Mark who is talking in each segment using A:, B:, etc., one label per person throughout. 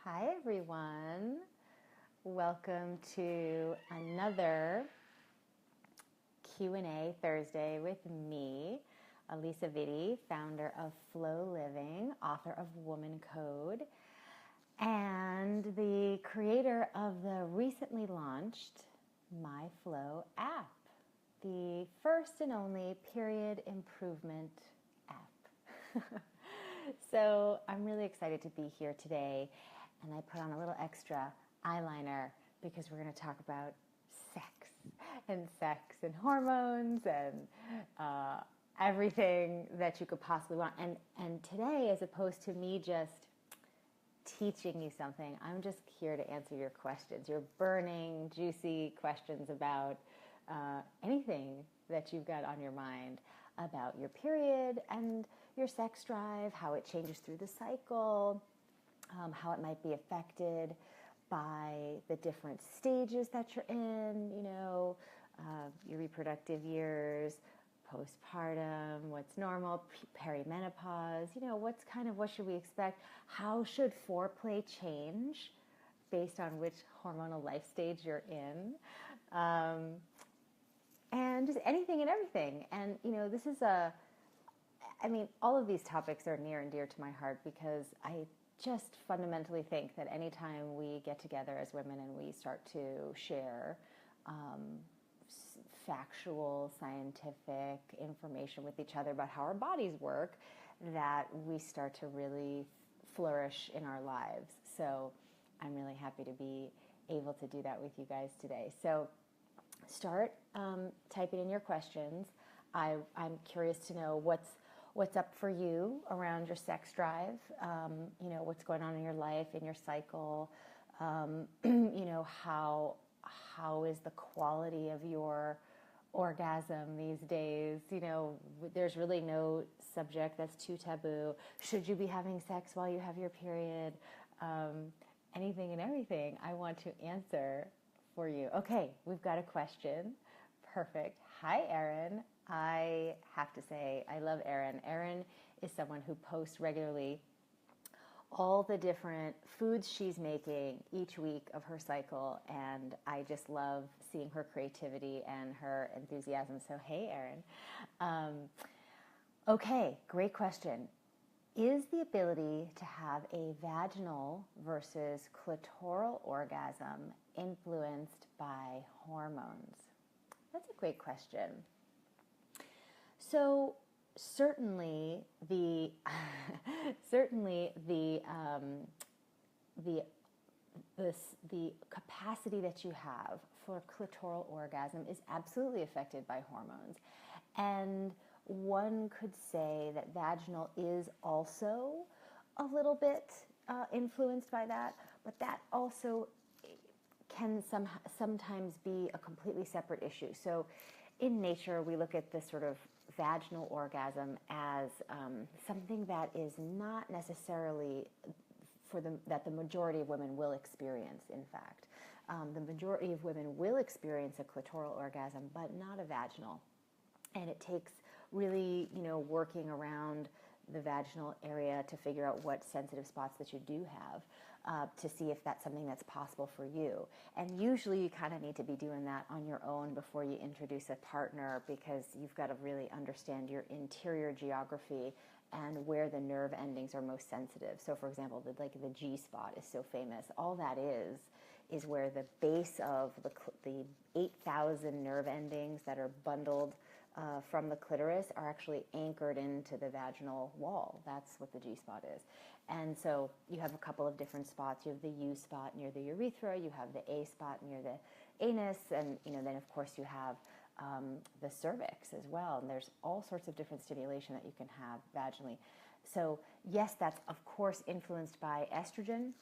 A: Hi everyone. Welcome to another Q&A Thursday with me, Alisa Vitti, founder of Flow Living, author of Woman Code, and the creator of the recently launched My Flow app, the first and only period improvement app. So I'm really excited to be here today, and I put on a little extra eyeliner because we're going to talk about sex and hormones and everything that you could possibly want. And today, as opposed to me just teaching you something, I'm just here to answer your questions, your burning, juicy questions about anything that you've got on your mind about your period and your sex drive, how it changes through the cycle, how it might be affected by the different stages that you're in, your reproductive years, postpartum, what's normal, perimenopause, what should we expect? How should foreplay change based on which hormonal life stage you're in? And just anything and everything. And, all of these topics are near and dear to my heart because I just fundamentally think that anytime we get together as women and we start to share factual, scientific information with each other about how our bodies work, that we start to really flourish in our lives. So I'm really happy to be able to do that with you guys today. So start typing in your questions. I'm curious to know what's up for you around your sex drive, what's going on in your life, in your cycle, how is the quality of your orgasm these days? There's really no subject that's too taboo. Should you be having sex while you have your period? Anything and everything I want to answer for you. Okay, we've got a question. Perfect. Hi, Erin. I have to say, I love Erin. Erin is someone who posts regularly all the different foods she's making each week of her cycle, and I just love seeing her creativity and her enthusiasm. So, hey, Erin. Okay, great question. Is the ability to have a vaginal versus clitoral orgasm influenced by hormones? That's a great question. So certainly the capacity that you have for clitoral orgasm is absolutely affected by hormones, and one could say that vaginal is also a little bit influenced by that, but that also can sometimes be a completely separate issue. So in nature, we look at this sort of vaginal orgasm as something that is not necessarily that the majority of women will experience, in fact. The majority of women will experience a clitoral orgasm, but not a vaginal. And it takes really, working around the vaginal area to figure out what sensitive spots that you do have to see if that's something that's possible for you. And usually you kind of need to be doing that on your own before you introduce a partner, because you've got to really understand your interior geography and where the nerve endings are most sensitive. So for example, the G spot is so famous. All that is where the base of the 8,000 nerve endings that are bundled from the clitoris are actually anchored into the vaginal wall. That's what the G spot is. And so you have a couple of different spots. You have the U spot near the urethra, you have the A spot near the anus, and then of course you have the cervix as well. And there's all sorts of different stimulation that you can have vaginally. So yes, that's of course influenced by estrogen,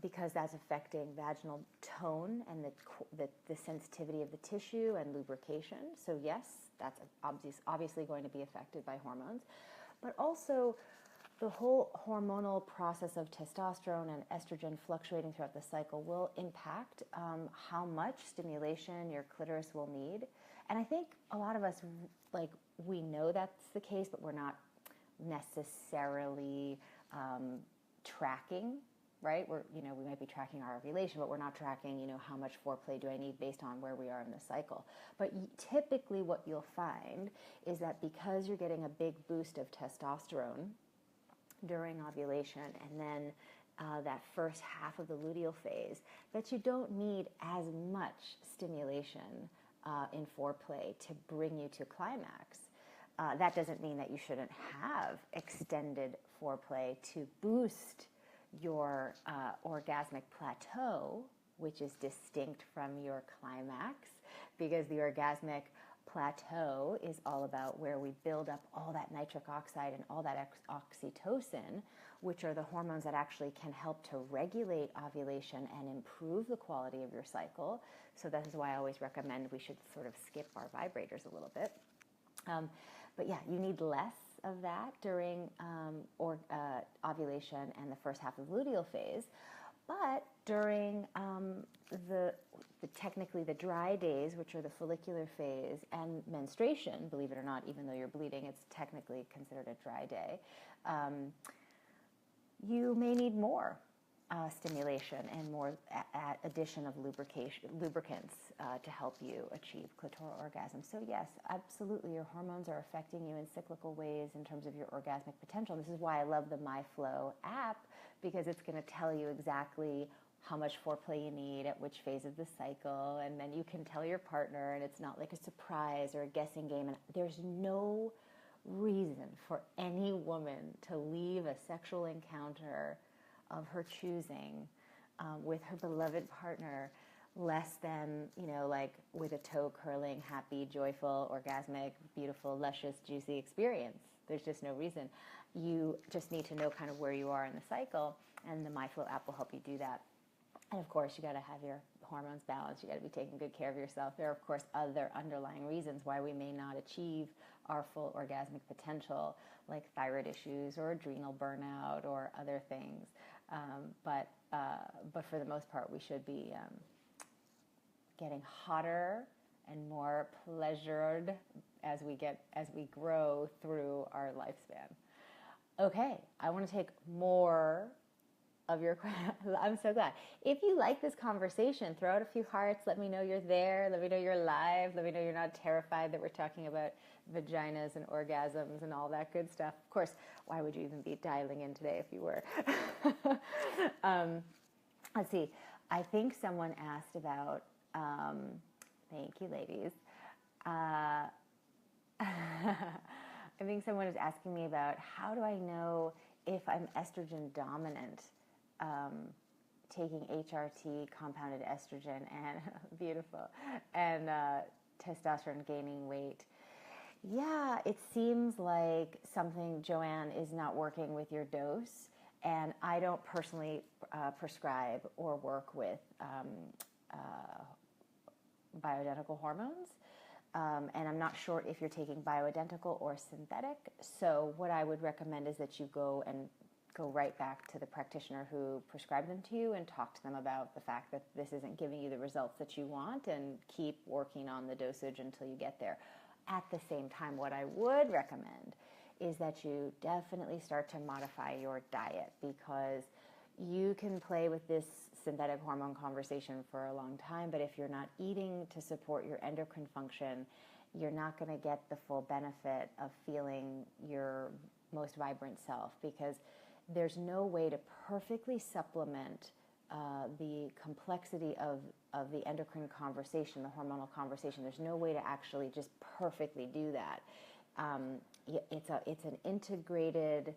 A: because that's affecting vaginal tone and the sensitivity of the tissue and lubrication. So yes, that's obviously going to be affected by hormones. But also the whole hormonal process of testosterone and estrogen fluctuating throughout the cycle will impact how much stimulation your clitoris will need. And I think a lot of us, we know that's the case, but we're not necessarily tracking right? We might be tracking our ovulation, but we're not tracking, how much foreplay do I need based on where we are in the cycle. But typically what you'll find is that because you're getting a big boost of testosterone during ovulation and then that first half of the luteal phase, that you don't need as much stimulation in foreplay to bring you to climax. That doesn't mean that you shouldn't have extended foreplay to boost your orgasmic plateau, which is distinct from your climax, because the orgasmic plateau is all about where we build up all that nitric oxide and all that oxytocin, which are the hormones that actually can help to regulate ovulation and improve the quality of your cycle. So that is why I always recommend we should sort of skip our vibrators a little bit. But yeah, you need less of that during ovulation and the first half of the luteal phase. But during technically the dry days, which are the follicular phase, and menstruation, believe it or not, even though you're bleeding, it's technically considered a dry day, you may need more stimulation and more addition of lubricants to help you achieve clitoral orgasm. So yes, absolutely, your hormones are affecting you in cyclical ways in terms of your orgasmic potential. This is why I love the MyFlow app, because it's going to tell you exactly how much foreplay you need at which phase of the cycle, and then you can tell your partner, and it's not like a surprise or a guessing game. And there's no reason for any woman to leave a sexual encounter of her choosing with her beloved partner less than, like with a toe curling, happy, joyful, orgasmic, beautiful, luscious, juicy experience. There's just no reason. You just need to know kind of where you are in the cycle, and the MyFlow app will help you do that. And of course, you got to have your hormones balanced. You got to be taking good care of yourself. There are, of course, other underlying reasons why we may not achieve our full orgasmic potential, like thyroid issues or adrenal burnout or other things. But for the most part, we should be getting hotter and more pleasured as we grow through our lifespan. Okay, I want to take more of your questions. I'm so glad. If you like this conversation, throw out a few hearts. Let me know you're there. Let me know you're live. Let me know you're not terrified that we're talking about vaginas and orgasms and all that good stuff. Of course, why would you even be dialing in today if you were? Let's see. I think someone asked about, thank you, ladies. I think someone is asking me about how do I know if I'm estrogen dominant, taking HRT, compounded estrogen, and beautiful, and testosterone, gaining weight. Yeah, it seems like something, Joanne, is not working with your dose, and I don't personally prescribe or work with bioidentical hormones. And I'm not sure if you're taking bioidentical or synthetic. So what I would recommend is that you go right back to the practitioner who prescribed them to you and talk to them about the fact that this isn't giving you the results that you want, and keep working on the dosage until you get there. At the same time, what I would recommend is that you definitely start to modify your diet, because you can play with this synthetic hormone conversation for a long time, but if you're not eating to support your endocrine function, you're not going to get the full benefit of feeling your most vibrant self, because there's no way to perfectly supplement the complexity of the endocrine conversation, the hormonal conversation. There's no way to actually just perfectly do that. It's an integrated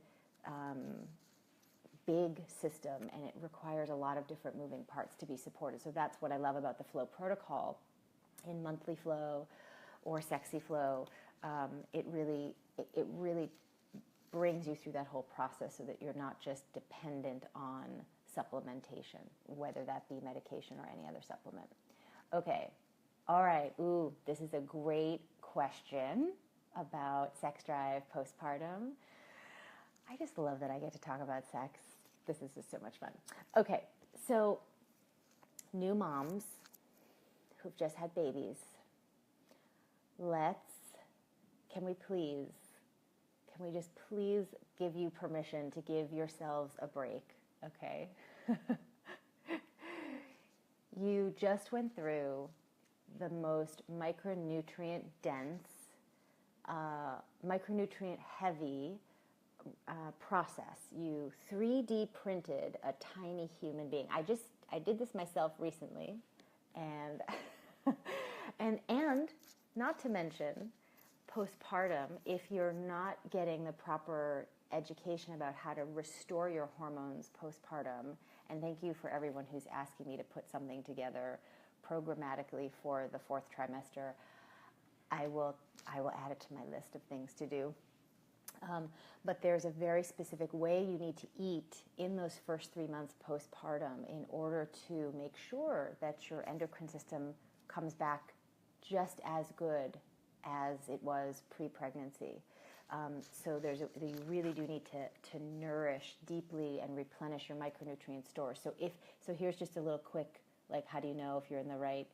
A: big system, and it requires a lot of different moving parts to be supported. So that's what I love about the Flow protocol in Monthly Flow or Sexy Flow. It really brings you through that whole process so that you're not just dependent on supplementation, whether that be medication or any other supplement. Okay, all right. Ooh, this is a great question about sex drive postpartum. I just love that I get to talk about sex. This is just so much fun. Okay, so new moms who've just had babies, can we just please give you permission to give yourselves a break okay? You just went through the most micronutrient dense, micronutrient heavy process. You 3D printed a tiny human being. I did this myself recently, and and not to mention postpartum, if you're not getting the proper education about how to restore your hormones postpartum, and thank you for everyone who's asking me to put something together programmatically for the 4th trimester. I will add it to my list of things to do. But there's a very specific way you need to eat in those first 3 months postpartum in order to make sure that your endocrine system comes back just as good as it was pre-pregnancy. So you really do need to nourish deeply and replenish your micronutrient store. So here's just a little quick, like, how do you know if you're in the right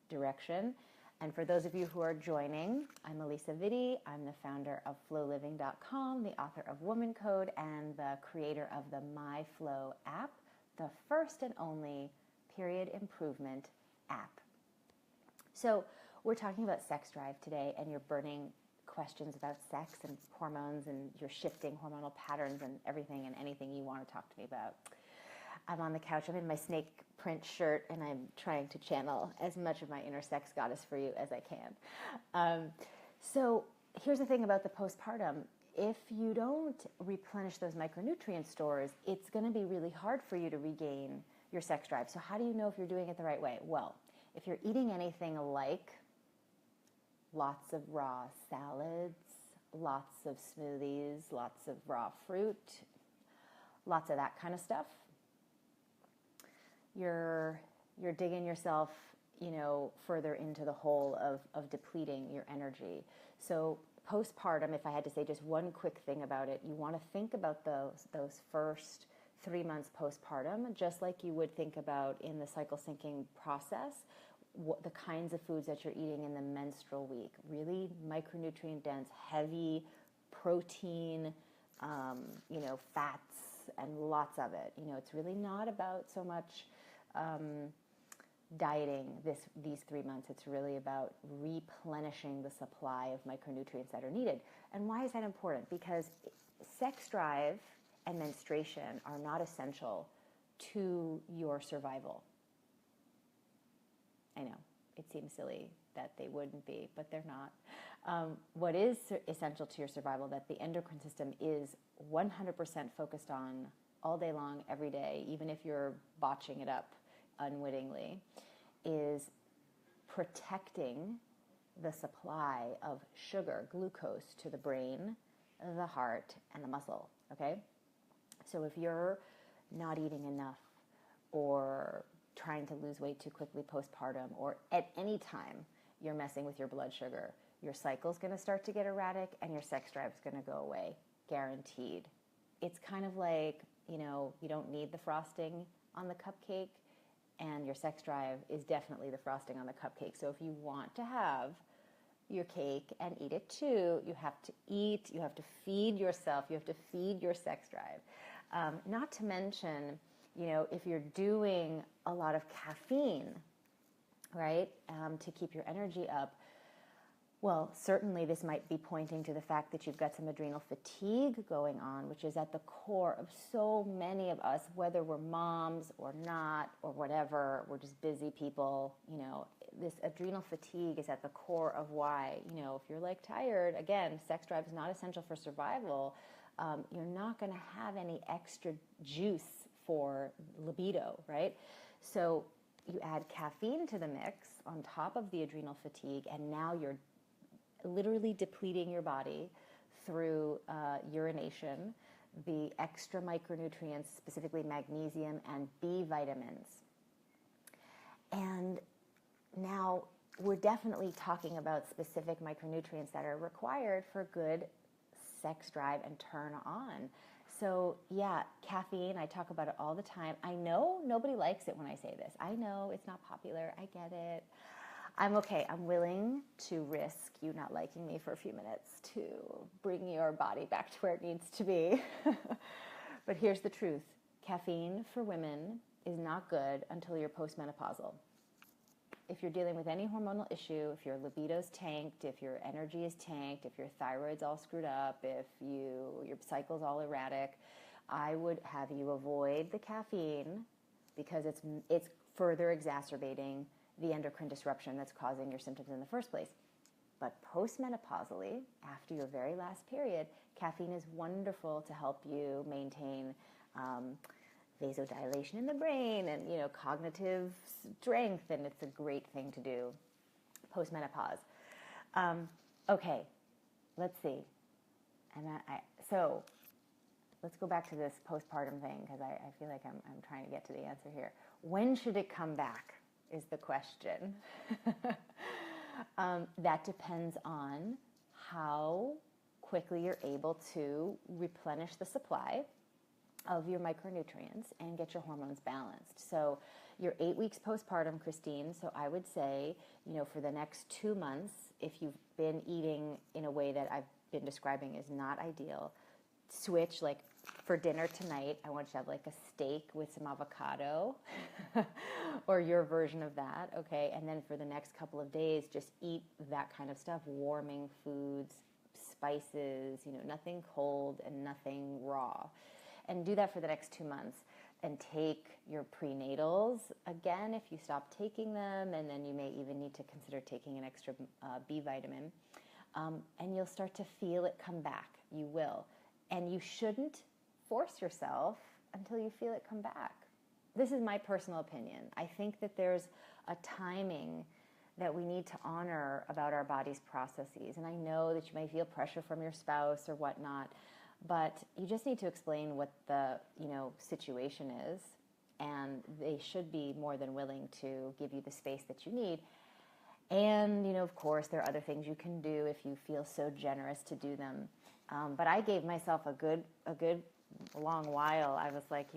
A: direction? And for those of you who are joining, I'm Alisa Vitti. I'm the founder of flowliving.com, the author of Woman Code, and the creator of the MyFlow app, the first and only period improvement app. So we're talking about sex drive today, and you're burning questions about sex and hormones, and you're shifting hormonal patterns and everything and anything you want to talk to me about. I'm on the couch. I'm in my snake print shirt, and I'm trying to channel as much of my inner sex goddess for you as I can. So here's the thing about the postpartum. If you don't replenish those micronutrient stores, it's going to be really hard for you to regain your sex drive. So how do you know if you're doing it the right way? Well, if you're eating anything like lots of raw salads, lots of smoothies, lots of raw fruit, lots of that kind of stuff, you're digging yourself, further into the hole of depleting your energy. So postpartum, if I had to say just one quick thing about it, you want to think about those first 3 months postpartum, just like you would think about in the cycle syncing process, the kinds of foods that you're eating in the menstrual week. Really micronutrient dense, heavy protein, fats, and lots of it. It's really not about so much dieting these 3 months. It's really about replenishing the supply of micronutrients that are needed. And why is that important? Because sex drive and menstruation are not essential to your survival. I know, it seems silly that they wouldn't be, but they're not. What is essential to your survival, that the endocrine system is 100% focused on all day long, every day, even if you're botching it up unwittingly, is protecting the supply of sugar, glucose, to the brain, the heart, and the muscle, okay? So if you're not eating enough, or trying to lose weight too quickly postpartum, or at any time you're messing with your blood sugar, your cycle's going to start to get erratic and your sex drive's going to go away, guaranteed. It's kind of like, you don't need the frosting on the cupcake, and your sex drive is definitely the frosting on the cupcake. So if you want to have your cake and eat it too, you have to eat, you have to feed yourself, you have to feed your sex drive. Not to mention, if you're doing a lot of caffeine, right, to keep your energy up, well, certainly this might be pointing to the fact that you've got some adrenal fatigue going on, which is at the core of so many of us, whether we're moms or not, or whatever, we're just busy people. This adrenal fatigue is at the core of why, if you're like tired, again, sex drive is not essential for survival. You're not going to have any extra juice for libido, right? So you add caffeine to the mix on top of the adrenal fatigue, and now you're literally depleting your body through urination, the extra micronutrients, specifically magnesium and B vitamins. And now we're definitely talking about specific micronutrients that are required for good sex drive and turn on. So yeah, caffeine, I talk about it all the time. I know nobody likes it when I say this. I know it's not popular. I get it. I'm okay. I'm willing to risk you not liking me for a few minutes to bring your body back to where it needs to be. But here's the truth. caffeine for women is not good until you're postmenopausal. If you're dealing with any hormonal issue, if your libido's tanked, if your energy is tanked, if your thyroid's all screwed up, if your cycle's all erratic, I would have you avoid the caffeine because it's further exacerbating the endocrine disruption that's causing your symptoms in the first place. But postmenopausally, after your very last period, caffeine is wonderful to help you maintain vasodilation in the brain and, cognitive strength, and it's a great thing to do postmenopause. Okay, let's see. And so let's go back to this postpartum thing because I feel like I'm trying to get to the answer here. When should it come back is the question. That depends on how quickly you're able to replenish the supply of your micronutrients and get your hormones balanced. So you're 8 weeks postpartum, Christine. So I would say, for the next 2 months, if you've been eating in a way that I've been describing is not ideal, switch, like for dinner tonight, I want you to have like a steak with some avocado or your version of that, okay? And then for the next couple of days, just eat that kind of stuff, warming foods, spices, nothing cold and nothing raw. And do that for the next 2 months. And take your prenatals again if you stop taking them, and then you may even need to consider taking an extra B vitamin. And you'll start to feel it come back. You will. And you shouldn't force yourself until you feel it come back. This is my personal opinion. I think that there's a timing that we need to honor about our body's processes. And I know that you may feel pressure from your spouse or whatnot, but you just need to explain what the, situation is, and they should be more than willing to give you the space that you need. And, of course, there are other things you can do if you feel so generous to do them. But I gave myself a good long while. I was like,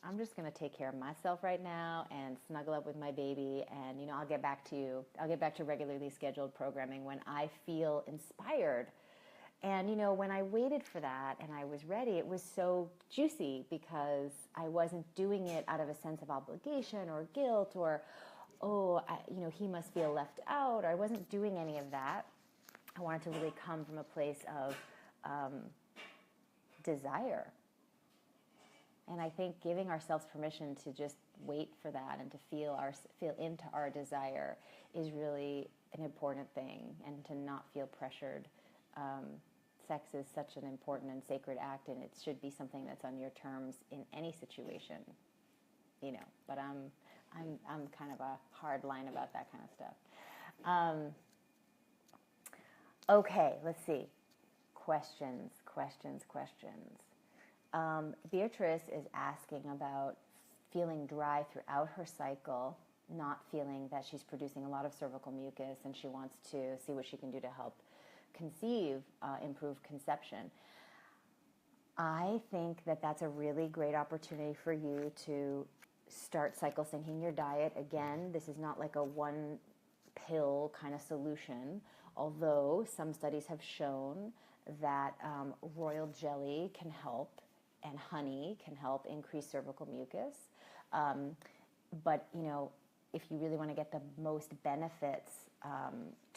A: I'm just going to take care of myself right now and snuggle up with my baby, and, I'll get back to you. I'll get back to regularly scheduled programming when I feel inspired. And, when I waited for that and I was ready, it was so juicy because I wasn't doing it out of a sense of obligation or guilt or, he must feel left out. I wasn't doing any of that. I wanted to really come from a place of desire. And I think giving ourselves permission to just wait for that and to feel into our desire is really an important thing, and to not feel pressured. Sex is such an important and sacred act, and it should be something that's on your terms in any situation, But I'm kind of a hard line about that kind of stuff. Okay, let's see. Questions. Beatrice is asking about feeling dry throughout her cycle, not feeling that she's producing a lot of cervical mucus, and she wants to see what she can do to help improve conception. I think that that's a really great opportunity for you to start cycle syncing your diet. Again, this is not like a one pill kind of solution, although some studies have shown that royal jelly can help and honey can help increase cervical mucus. But, if you really want to get the most benefits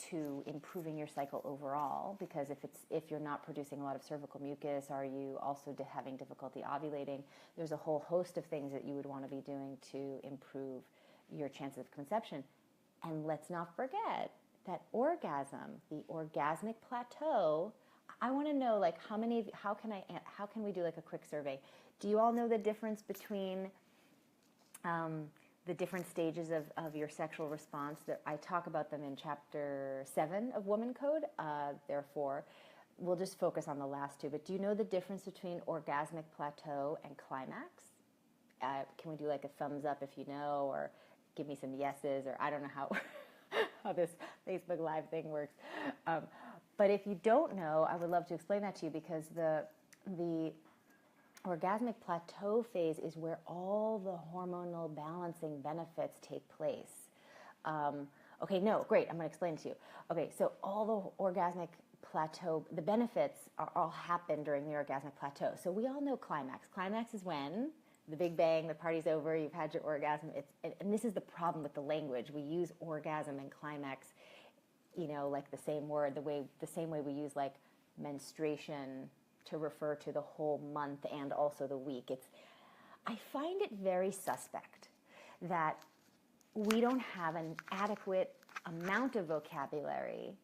A: to improving your cycle overall, because if you're not producing a lot of cervical mucus, are you also having difficulty ovulating? There's a whole host of things that you would want to be doing to improve your chances of conception. And let's not forget that orgasm, the orgasmic plateau. I want to know, how can we do like a quick survey? Do you all know the difference between the different stages of your sexual response? I talk about them in chapter 7 of Woman Code. Therefore, we'll just focus on the last two. But do you know the difference between orgasmic plateau and climax? Can we do like a thumbs up if you know, or give me some yeses, or I don't know how this Facebook Live thing works. But if you don't know, I would love to explain that to you, because the orgasmic plateau phase is where all the hormonal balancing benefits take place. Okay, no, great, I'm going to explain it to you. Okay, so all the orgasmic plateau, the benefits all happen during the orgasmic plateau. So we all know climax. Climax is when the big bang, the party's over, you've had your orgasm. And this is the problem with the language. We use orgasm and climax, like the same word, the same way we use like menstruation to refer to the whole month and also the week. I find it very suspect that we don't have an adequate amount of vocabulary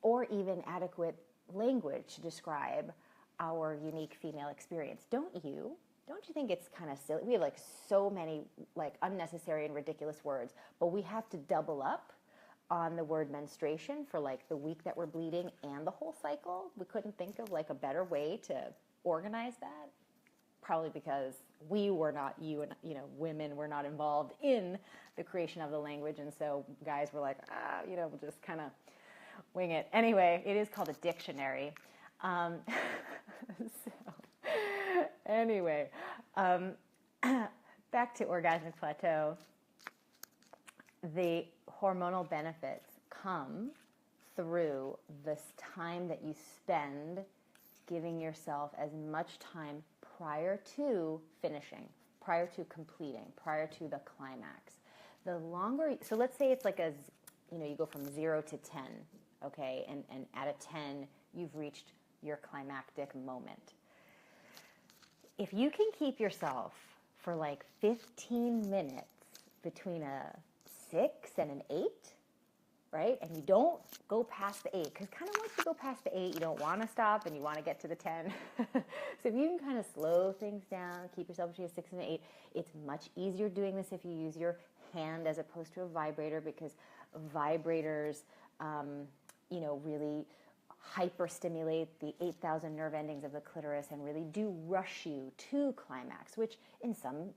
A: or even adequate language to describe our unique female experience. Don't you? Don't you think it's kind of silly? We have like so many like unnecessary and ridiculous words, but we have to double up on the word menstruation for like the week that we're bleeding and the whole cycle. We couldn't think of like a better way to organize that. Probably because we were not, women were not involved in the creation of the language. And so guys were like, we'll just kind of wing it. Anyway, it is called a dictionary. Back to orgasmic plateau. The hormonal benefits come through this time that you spend giving yourself as much time prior to finishing, prior to completing, prior to the climax. The longer, so let's say it's like you go from 0 to 10, okay? And at a 10, you've reached your climactic moment. If you can keep yourself for like 15 minutes between a 6 and an 8, right? And you don't go past the 8, because kind of once you go past the 8, you don't want to stop and you want to get to the 10. So if you can kind of slow things down, keep yourself between a 6 and an 8, it's much easier doing this if you use your hand as opposed to a vibrator, because vibrators, really hyperstimulate the 8,000 nerve endings of the clitoris and really do rush you to climax, which in some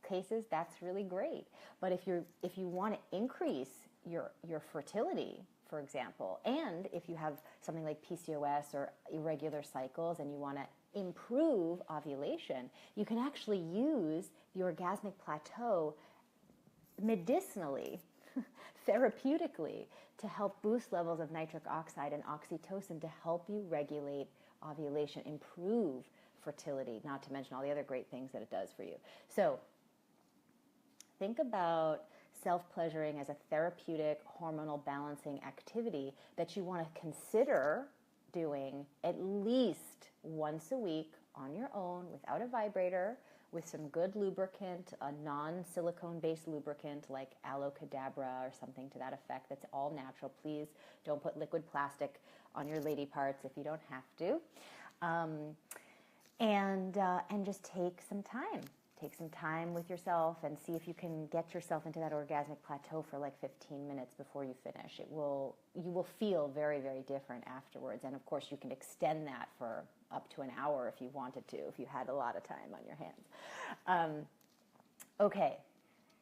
A: cases that's really great. But if you want to increase your fertility, for example, and if you have something like PCOS or irregular cycles and you want to improve ovulation, you can actually use the orgasmic plateau medicinally, therapeutically, to help boost levels of nitric oxide and oxytocin to help you regulate ovulation, improve fertility, not to mention all the other great things that it does for you. So think about self-pleasuring as a therapeutic hormonal balancing activity that you want to consider doing at least once a week on your own without a vibrator, with some good lubricant, a non-silicone-based lubricant like aloe cadabra or something to that effect that's all natural. Please don't put liquid plastic on your lady parts if you don't have to. And just take some time. Take some time with yourself and see if you can get yourself into that orgasmic plateau for like 15 minutes before you finish. You will feel very, very different afterwards. And of course, you can extend that for up to an hour if you wanted to, if you had a lot of time on your hands. Okay,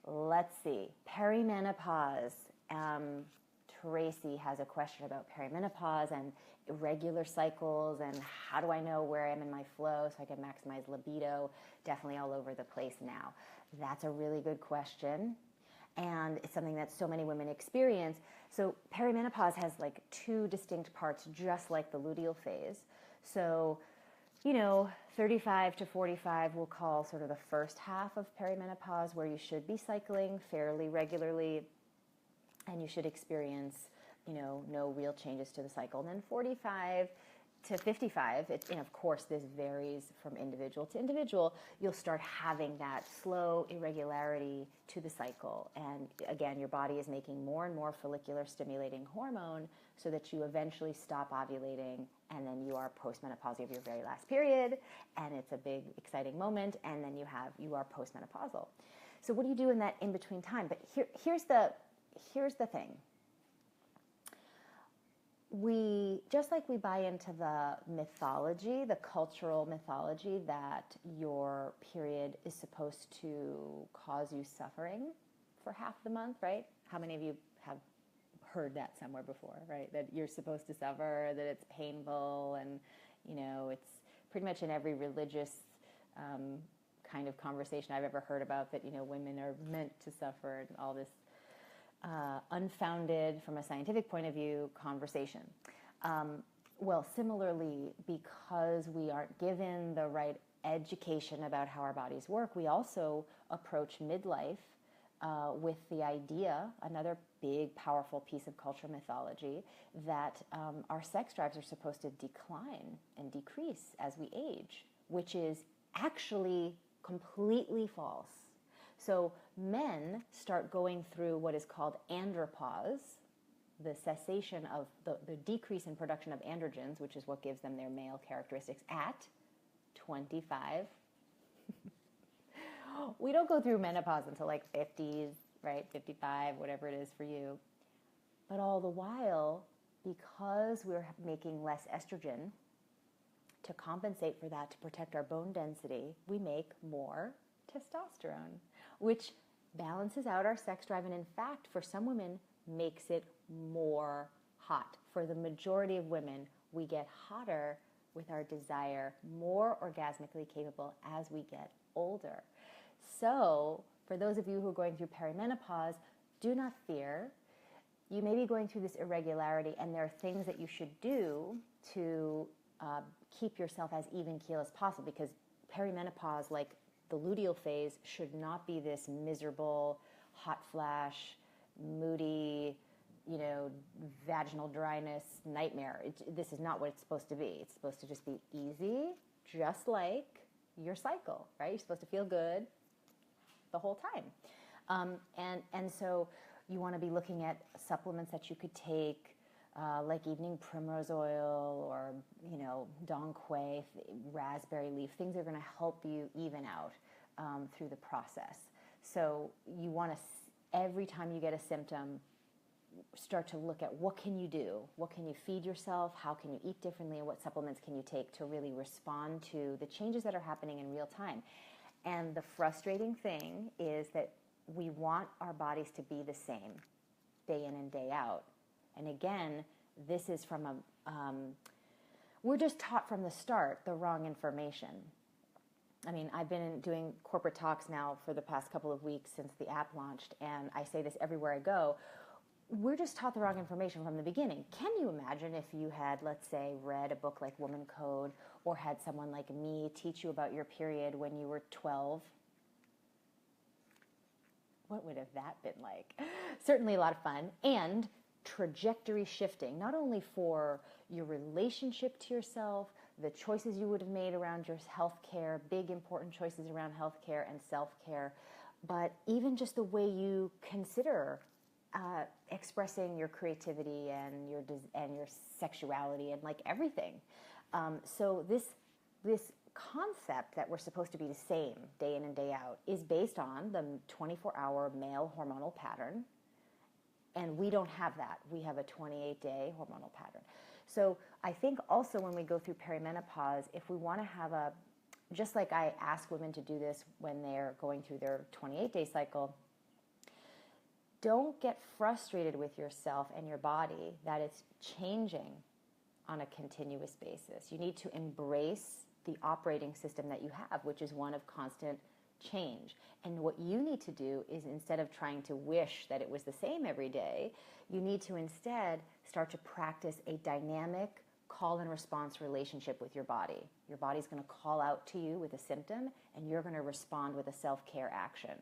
A: let's see. Perimenopause. Tracy has a question about perimenopause and irregular cycles and how do I know where I am in my flow so I can maximize libido. Definitely all over the place now. That's a really good question, and it's something that so many women experience. So perimenopause has like 2 distinct parts, just like the luteal phase. So 35 to 45 we'll call sort of the first half of perimenopause, where you should be cycling fairly regularly and you should experience no real changes to the cycle. And then 45 to 55, and of course this varies from individual to individual, you'll start having that slow irregularity to the cycle. And again, your body is making more and more follicular stimulating hormone so that you eventually stop ovulating, and then you are postmenopausal of your very last period, and it's a big exciting moment, and then you are postmenopausal. So what do you do in that in-between time? But here's the thing. Just like we buy into the mythology, the cultural mythology that your period is supposed to cause you suffering for half the month, right? How many of you have heard that somewhere before, right? That you're supposed to suffer, that it's painful, and it's pretty much in every religious kind of conversation I've ever heard about that women are meant to suffer, and all this unfounded, from a scientific point of view, conversation. Well, similarly, because we aren't given the right education about how our bodies work, we also approach midlife with the idea, another big, powerful piece of cultural mythology, that our sex drives are supposed to decline and decrease as we age, which is actually completely false. So men start going through what is called andropause, the cessation of the decrease in production of androgens, which is what gives them their male characteristics, at 25. We don't go through menopause until like 50s, right? 55, whatever it is for you. But all the while, because we're making less estrogen to compensate for that, to protect our bone density, we make more testosterone, which balances out our sex drive, and in fact, for some women, makes it more hot. For the majority of women, we get hotter with our desire, more orgasmically capable as we get older. So, for those of you who are going through perimenopause, do not fear. You may be going through this irregularity, and there are things that you should do to keep yourself as even keel as possible, because perimenopause, like the luteal phase, should not be this miserable, hot flash, moody, vaginal dryness nightmare. This is not what it's supposed to be. It's supposed to just be easy, just like your cycle, right? You're supposed to feel good the whole time. And so you want to be looking at supplements that you could take, like evening primrose oil or, dong quai, raspberry leaf. Things that are going to help you even out through the process. So you want to, every time you get a symptom, start to look at what can you do? What can you feed yourself? How can you eat differently? And what supplements can you take to really respond to the changes that are happening in real time? And the frustrating thing is that we want our bodies to be the same day in and day out. And again, this is from we're just taught from the start the wrong information. I mean, I've been doing corporate talks now for the past couple of weeks since the app launched, and I say this everywhere I go. We're just taught the wrong information from the beginning. Can you imagine if you had, let's say, read a book like Woman Code, or had someone like me teach you about your period when you were 12? What would have that been like? Certainly a lot of fun, and trajectory shifting, not only for your relationship to yourself, the choices you would have made around your health care, big important choices around health care and self-care, but even just the way you consider expressing your creativity and your sexuality and like everything. So this concept that we're supposed to be the same day in and day out is based on the 24-hour male hormonal pattern, and we don't have that. We have a 28-day hormonal pattern. So I think also when we go through perimenopause, if we want to have just like I ask women to do this when they're going through their 28-day cycle, don't get frustrated with yourself and your body that it's changing on a continuous basis. You need to embrace the operating system that you have, which is one of constant change. And what you need to do is, instead of trying to wish that it was the same every day, you need to instead start to practice a dynamic call and response relationship with your body. Your body's going to call out to you with a symptom, and you're going to respond with a self-care action.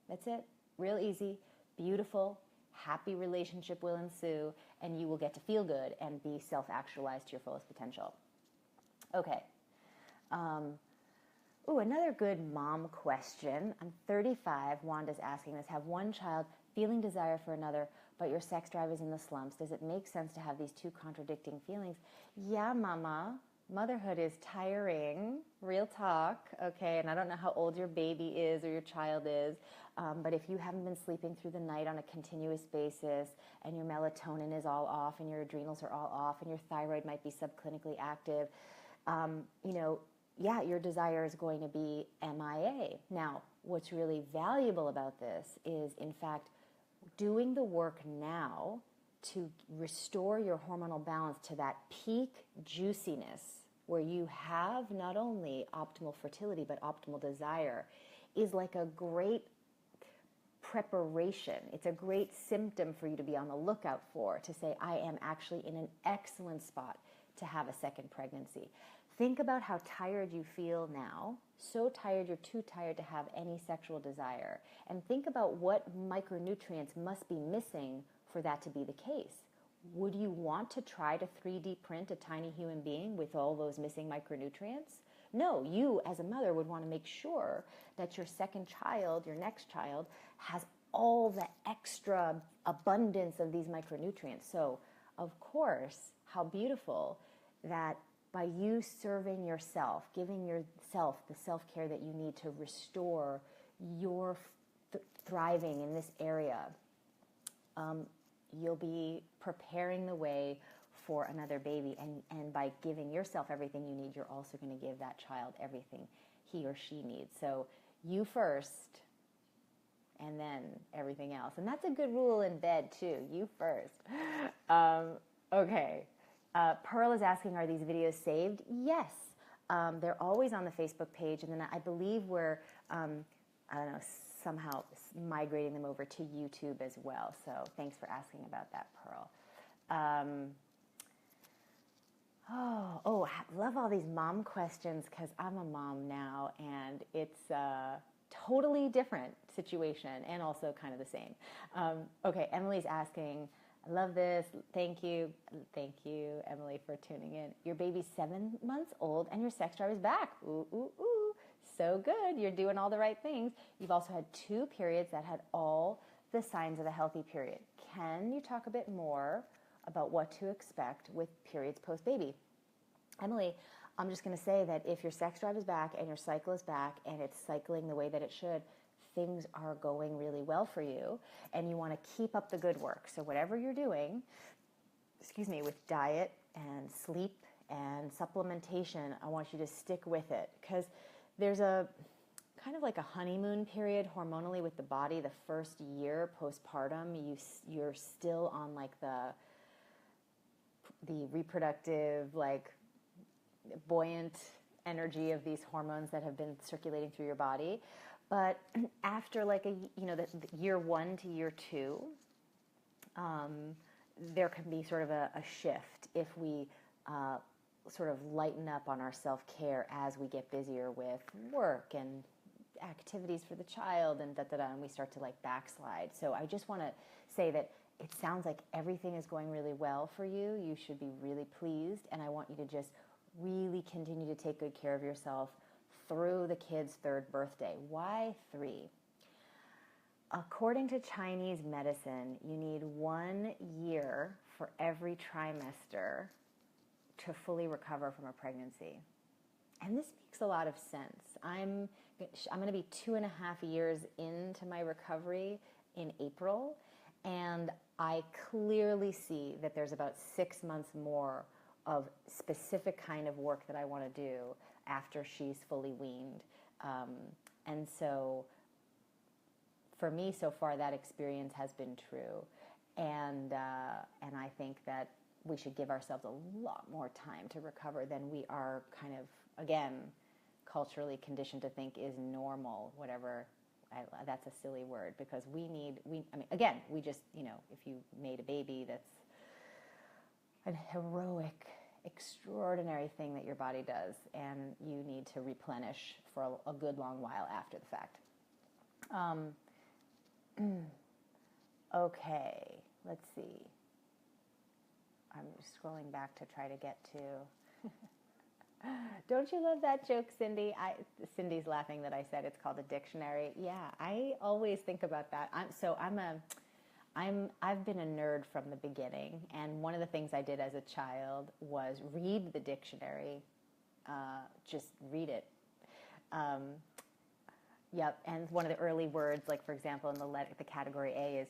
A: That's it. Real easy, beautiful, happy relationship will ensue, and you will get to feel good and be self-actualized to your fullest potential. Okay. Another good mom question. I'm 35. Wanda's asking this. Have one child, feeling desire for another, but your sex drive is in the slumps. Does it make sense to have these two contradicting feelings? Yeah, mama. Motherhood is tiring. Real talk. Okay, and I don't know how old your baby is or your child is, but if you haven't been sleeping through the night on a continuous basis, and your melatonin is all off, and your adrenals are all off, and your thyroid might be subclinically active, your desire is going to be MIA. Now, what's really valuable about this is, in fact, doing the work now to restore your hormonal balance to that peak juiciness where you have not only optimal fertility but optimal desire is like a great preparation. It's a great symptom for you to be on the lookout for, to say, I am actually in an excellent spot to have a second pregnancy. Think about how tired you feel now. So tired you're too tired to have any sexual desire. And think about what micronutrients must be missing for that to be the case. Would you want to try to 3D print a tiny human being with all those missing micronutrients? No, you as a mother would want to make sure that your second child, your next child, has all the extra abundance of these micronutrients. So, of course, how beautiful that by you serving yourself, giving yourself the self-care that you need to restore your thriving in this area, you'll be preparing the way for another baby. And by giving yourself everything you need, you're also going to give that child everything he or she needs. So you first, and then everything else. And that's a good rule in bed too. You first. Okay. Pearl is asking, are these videos saved? Yes. They're always on the Facebook page. And then I believe we're, I don't know, somehow migrating them over to YouTube as well. So thanks for asking about that, Pearl. I love all these mom questions because I'm a mom now, and it's a totally different situation and also kind of the same. Okay, Emily's asking, I love this. Thank you, Emily, for tuning in. Your baby's 7 months old and your sex drive is back. Ooh, ooh, ooh. So good. You're doing all the right things. You've also had 2 periods that had all the signs of a healthy period. Can you talk a bit more about what to expect with periods post-baby? Emily, I'm just going to say that if your sex drive is back and your cycle is back and it's cycling the way that it should, things are going really well for you, and you want to keep up the good work. So whatever you're doing, with diet and sleep and supplementation, I want you to stick with it, because there's a kind of like a honeymoon period hormonally with the body. The first year postpartum, you're still on like the reproductive, like buoyant energy of these hormones that have been circulating through your body. But after like the year 1 to year 2, there can be sort of a shift if we sort of lighten up on our self-care as we get busier with work and activities for the child and and we start to like backslide. So I just want to say that it sounds like everything is going really well for you. You should be really pleased, and I want you to just really continue to take good care of yourself through the kid's 3rd birthday. Why 3? According to Chinese medicine, you need 1 year for every trimester to fully recover from a pregnancy. And this makes a lot of sense. I'm going to be 2.5 years into my recovery in April, and I clearly see that there's about 6 months more of specific kind of work that I want to do after she's fully weaned. And so for me, so far, that experience has been true. And I think that we should give ourselves a lot more time to recover than we are kind of, again, culturally conditioned to think is normal, whatever. That's a silly word, because we just, if you made a baby, that's an heroic, extraordinary thing that your body does, and you need to replenish for a good long while after the fact. Okay, let's see. I'm scrolling back to try to get to... Don't you love that joke, Cindy? Cindy's laughing that I said it's called a dictionary. Yeah, I always think about that. I've been a nerd from the beginning, and one of the things I did as a child was read the dictionary. Just read it. Yep, and one of the early words, like for example, in the category A is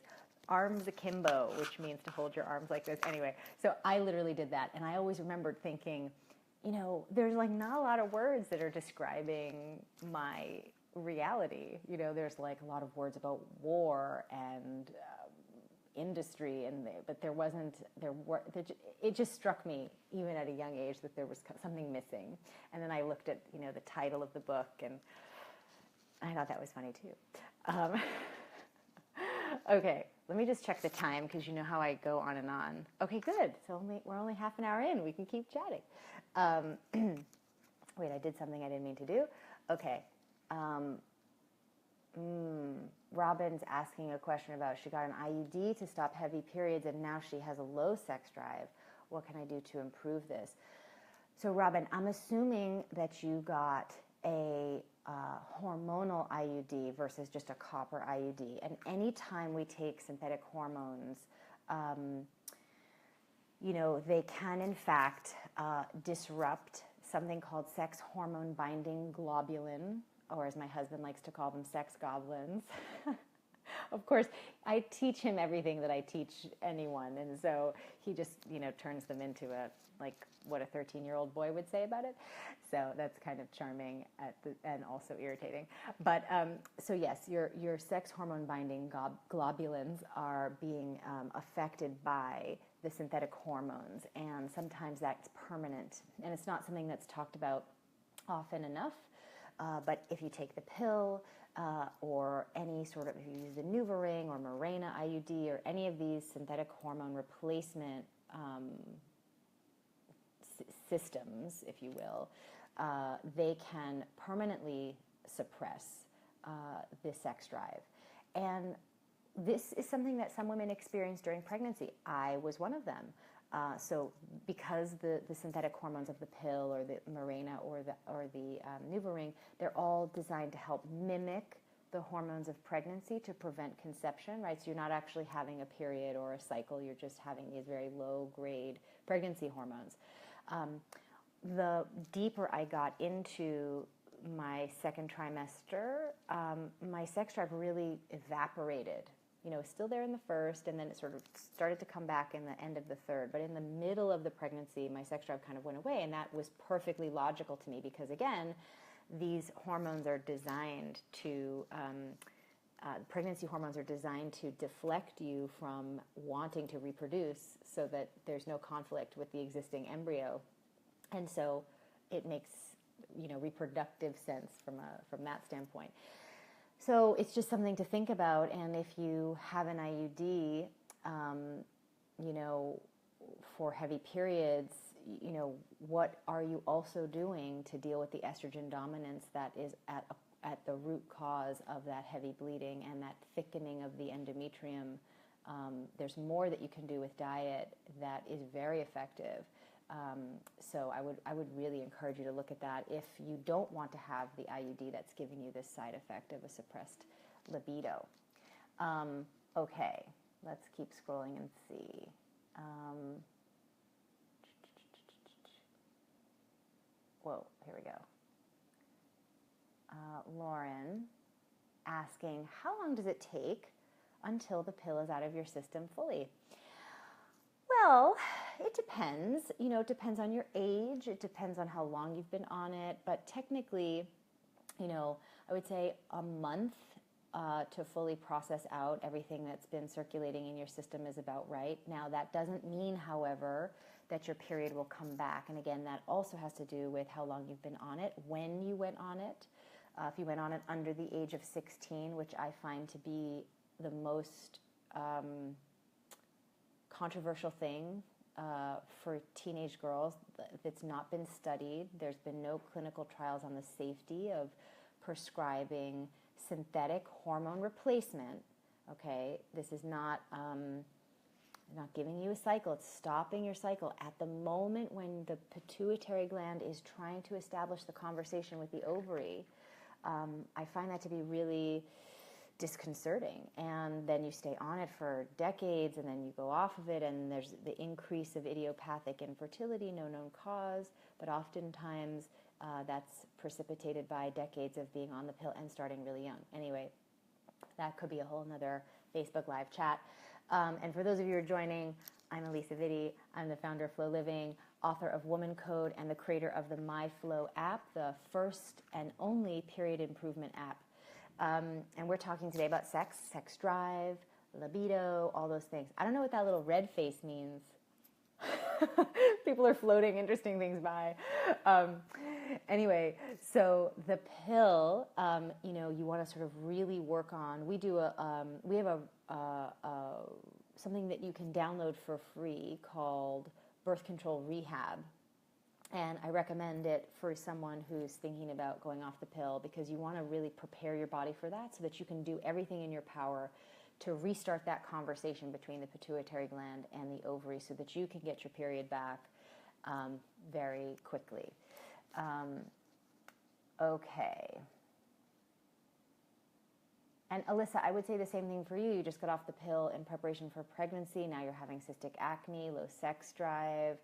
A: arms akimbo, which means to hold your arms like this. Anyway, so I literally did that, and I always remembered thinking, there's like not a lot of words that are describing my reality. There's like a lot of words about war and industry, but it just struck me even at a young age that there was something missing. And then I looked at the title of the book, and I thought that was funny too. Okay, let me just check the time, because you know how I go on and on. Okay, good. So we're only half an hour in. We can keep chatting. Wait, I did something I didn't mean to do. Okay. Robin's asking a question about she got an IUD to stop heavy periods and now she has a low sex drive. What can I do to improve this? So Robin, I'm assuming that you got a hormonal IUD versus just a copper IUD. And anytime we take synthetic hormones, they can in fact disrupt something called sex hormone binding globulin, or as my husband likes to call them, sex goblins. Of course, I teach him everything that I teach anyone, and so he just, turns them into what a 13-year-old boy would say about it. So that's kind of charming and also irritating. But so yes, your sex hormone binding globulins are being affected by the synthetic hormones, and sometimes that's permanent, and it's not something that's talked about often enough. But if you take the pill, or any sort of, if you use the NuvaRing or Mirena IUD or any of these synthetic hormone replacement systems, if you will, they can permanently suppress the sex drive. And this is something that some women experience during pregnancy. I was one of them. So because the synthetic hormones of the pill or the Mirena or the NuvaRing, they're all designed to help mimic the hormones of pregnancy to prevent conception, right? So you're not actually having a period or a cycle, you're just having these very low-grade pregnancy hormones. The deeper I got into my second trimester, my sex drive really evaporated. Still there in the first, and then it sort of started to come back in the end of the third. But in the middle of the pregnancy, my sex drive kind of went away, and that was perfectly logical to me because, again, these hormones are designed to, pregnancy hormones are designed to deflect you from wanting to reproduce so that there's no conflict with the existing embryo. And so it makes, reproductive sense from that standpoint. So it's just something to think about. And if you have an IUD, for heavy periods, what are you also doing to deal with the estrogen dominance that is at the root cause of that heavy bleeding and that thickening of the endometrium? There's more that you can do with diet that is very effective. So I would really encourage you to look at that if you don't want to have the IUD that's giving you this side effect of a suppressed libido. Okay, let's keep scrolling and see. Whoa, here we go. Lauren asking, how long does it take until the pill is out of your system fully? Well, it depends. It depends on your age. It depends on how long you've been on it. But technically, I would say a month to fully process out everything that's been circulating in your system is about right. Now, that doesn't mean, however, that your period will come back. And again, that also has to do with how long you've been on it, when you went on it. If you went on it under the age of 16, which I find to be the most controversial thing for teenage girls that's not been studied. There's been no clinical trials on the safety of prescribing synthetic hormone replacement. Okay, this is not giving you a cycle. It's stopping your cycle at the moment when the pituitary gland is trying to establish the conversation with the ovary. I find that to be really disconcerting, and then you stay on it for decades, and then you go off of it, and there's the increase of idiopathic infertility, no known cause, but oftentimes that's precipitated by decades of being on the pill and starting really young. Anyway, that could be a whole nother Facebook Live chat. And for those of you who are joining, I'm Alisa Vitti. I'm the founder of Flow Living, author of Woman Code, and the creator of the MyFlow app, the first and only period improvement app. And we're talking today about sex drive, libido, all those things. I don't know what that little red face means. People are floating interesting things by. Anyway, so the pill, you want to sort of really work on. We have something that you can download for free called Birth Control Rehab. And I recommend it for someone who's thinking about going off the pill, because you want to really prepare your body for that so that you can do everything in your power to restart that conversation between the pituitary gland and the ovary so that you can get your period back very quickly. Okay. And Alisa, I would say the same thing for you. You just got off the pill in preparation for pregnancy. Now you're having cystic acne, low sex drive,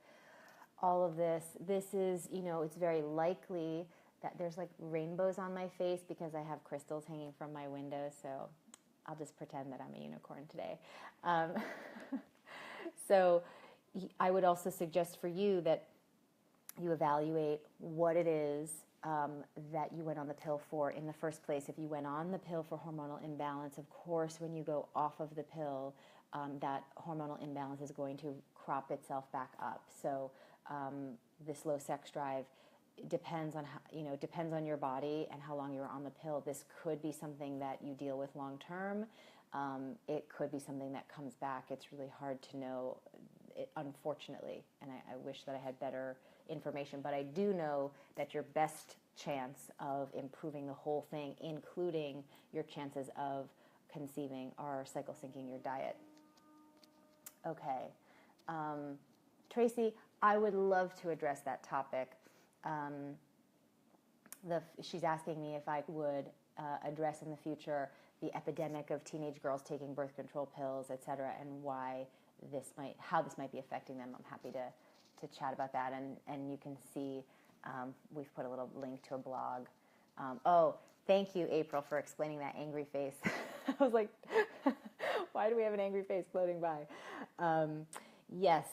A: all of this. This is, it's very likely that there's like rainbows on my face because I have crystals hanging from my window. So I'll just pretend that I'm a unicorn today. So I would also suggest for you that you evaluate what it is that you went on the pill for in the first place. If you went on the pill for hormonal imbalance, of course, when you go off of the pill, that hormonal imbalance is going to crop itself back up. So this low sex drive depends on how, depends on your body and how long you're on the pill. This could be something that you deal with long term. It could be something that comes back. It's really hard to know, unfortunately, and I wish that I had better information, but I do know that your best chance of improving the whole thing, including your chances of conceiving, are cycle syncing your diet. Okay. Tracy, I would love to address that topic. She's asking me if I would address in the future the epidemic of teenage girls taking birth control pills, et cetera, and how this might be affecting them. I'm happy to chat about that, and you can see we've put a little link to a blog. Oh, thank you, April, for explaining that angry face. I was like, why do we have an angry face floating by? Yes,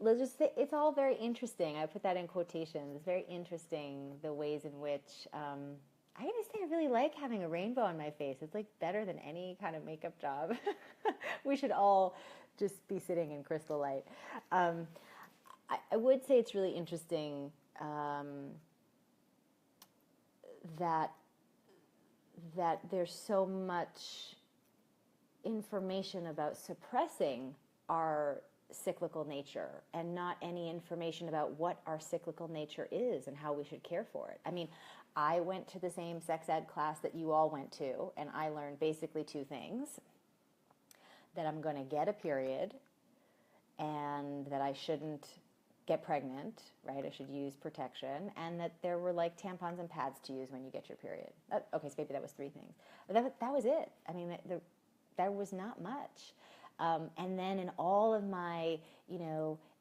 A: let's just say it's all very interesting. I put that in quotations. It's very interesting the ways in which I gotta say I really like having a rainbow on my face. It's like better than any kind of makeup job. We should all just be sitting in crystal light. I would say it's really interesting that there's so much information about suppressing our cyclical nature and not any information about what our cyclical nature is and how we should care for it. I mean, I went to the same sex ed class that you all went to, and I learned basically two things: that I'm going to get a period and that I shouldn't get pregnant, right? I should use protection, and that there were like tampons and pads to use when you get your period. Okay, so maybe that was three things. But that was it. I mean, there was not much. And then in all of my,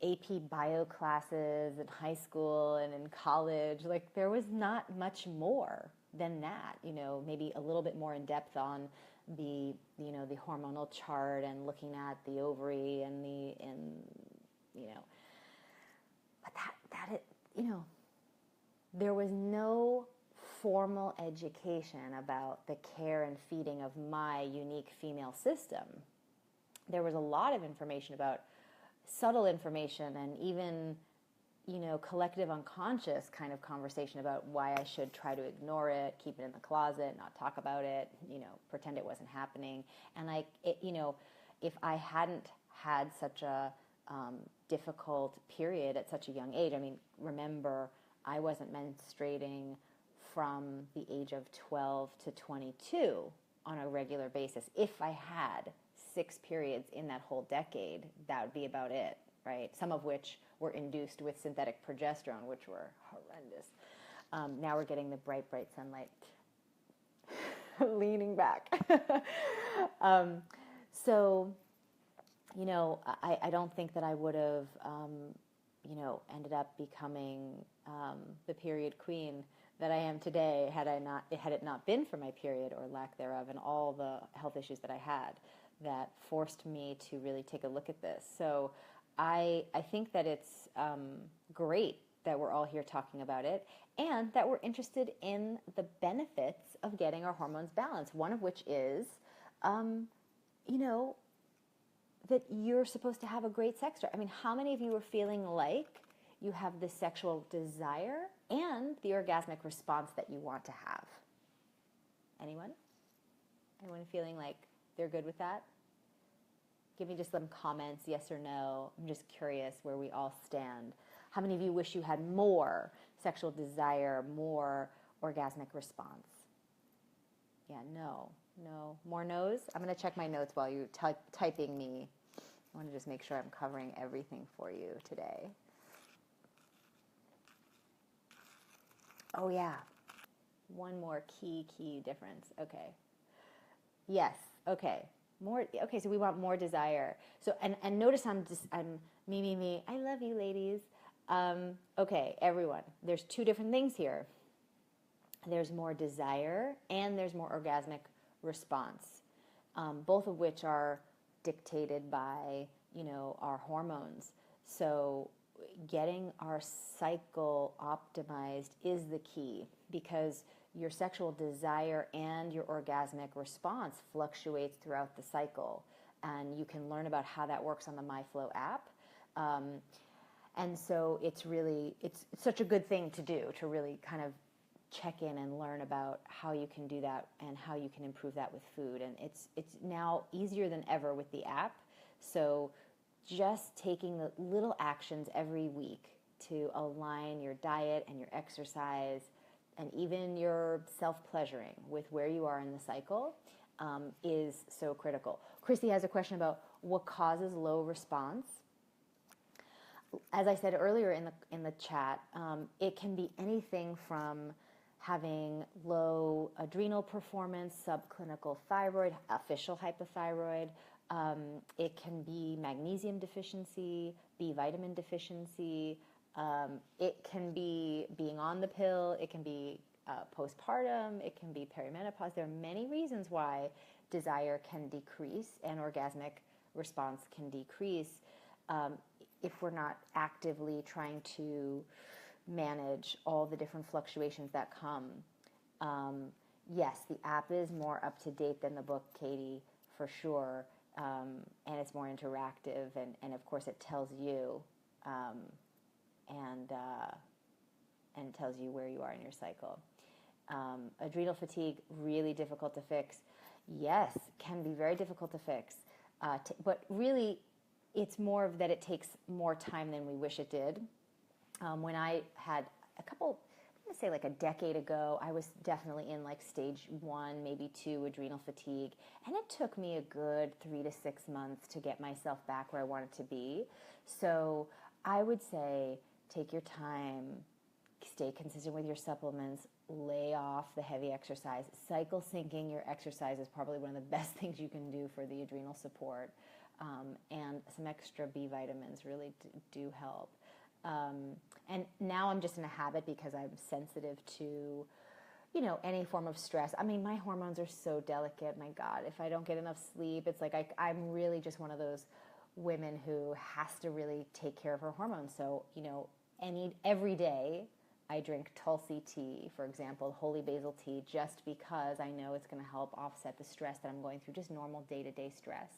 A: AP bio classes in high school and in college, like there was not much more than that, maybe a little bit more in depth on the hormonal chart and looking at the ovary and there was no formal education about the care and feeding of my unique female system. There was a lot of information about subtle information and even, collective unconscious kind of conversation about why I should try to ignore it, keep it in the closet, not talk about it, pretend it wasn't happening. And if I hadn't had such a difficult period at such a young age, I mean, remember, I wasn't menstruating from the age of 12 to 22 on a regular basis. If I had 6 periods in that whole decade, that would be about it, right? Some of which were induced with synthetic progesterone, which were horrendous. Now we're getting the bright, bright sunlight leaning back. So, I don't think that I would have, ended up becoming the period queen that I am today had it not been for my period or lack thereof and all the health issues that I had that forced me to really take a look at this. So I think that it's great that we're all here talking about it and that we're interested in the benefits of getting our hormones balanced, one of which is, that you're supposed to have a great sex drive. I mean, how many of you are feeling like you have the sexual desire and the orgasmic response that you want to have? Anyone? Anyone feeling like they're good with that? Give me just some comments, yes or no. I'm just curious where we all stand. How many of you wish you had more sexual desire, more orgasmic response? Yeah, no. More no's? I'm going to check my notes while you're typing me. I want to just make sure I'm covering everything for you today. Oh, yeah. One more key difference. Okay. Yes. Okay. More. Okay. So we want more desire. So, and notice I'm me. I love you, ladies. Okay, everyone. There's two different things here. There's more desire and there's more orgasmic response, both of which are dictated by, our hormones. So getting our cycle optimized is the key, because your sexual desire and your orgasmic response fluctuates throughout the cycle. And you can learn about how that works on the MyFlow app. And so it's such a good thing to do, to really kind of check in and learn about how you can do that and how you can improve that with food. And it's now easier than ever with the app. So just taking the little actions every week to align your diet and your exercise and even your self-pleasuring with where you are in the cycle is so critical. Chrissy has a question about what causes low response. As I said earlier in the chat, it can be anything from having low adrenal performance, subclinical thyroid, official hypothyroid. It can be magnesium deficiency, B vitamin deficiency. It can be being on the pill. It can be postpartum. It can be perimenopause. There are many reasons why desire can decrease and orgasmic response can decrease if we're not actively trying to manage all the different fluctuations that come. Yes, the app is more up to date than the book, Katie, for sure. And it's more interactive, and of course it tells you and tells you where you are in your cycle. Adrenal fatigue, really difficult to fix. Yes, can be very difficult to fix. But really, it's more of that it takes more time than we wish it did. When I had I'm going to say like a decade ago, I was definitely in like stage 1, maybe 2 adrenal fatigue. And it took me a good 3 to 6 months to get myself back where I wanted to be. So I would say take your time, stay consistent with your supplements, lay off the heavy exercise. Cycle syncing your exercise is probably one of the best things you can do for the adrenal support. And some extra B vitamins really do help. And now I'm just in a habit because I'm sensitive to, any form of stress. I mean, my hormones are so delicate. My God, if I don't get enough sleep, it's like I'm really just one of those women who has to really take care of her hormones. So, every day I drink Tulsi tea, for example, holy basil tea, just because I know it's going to help offset the stress that I'm going through, just normal day-to-day stress.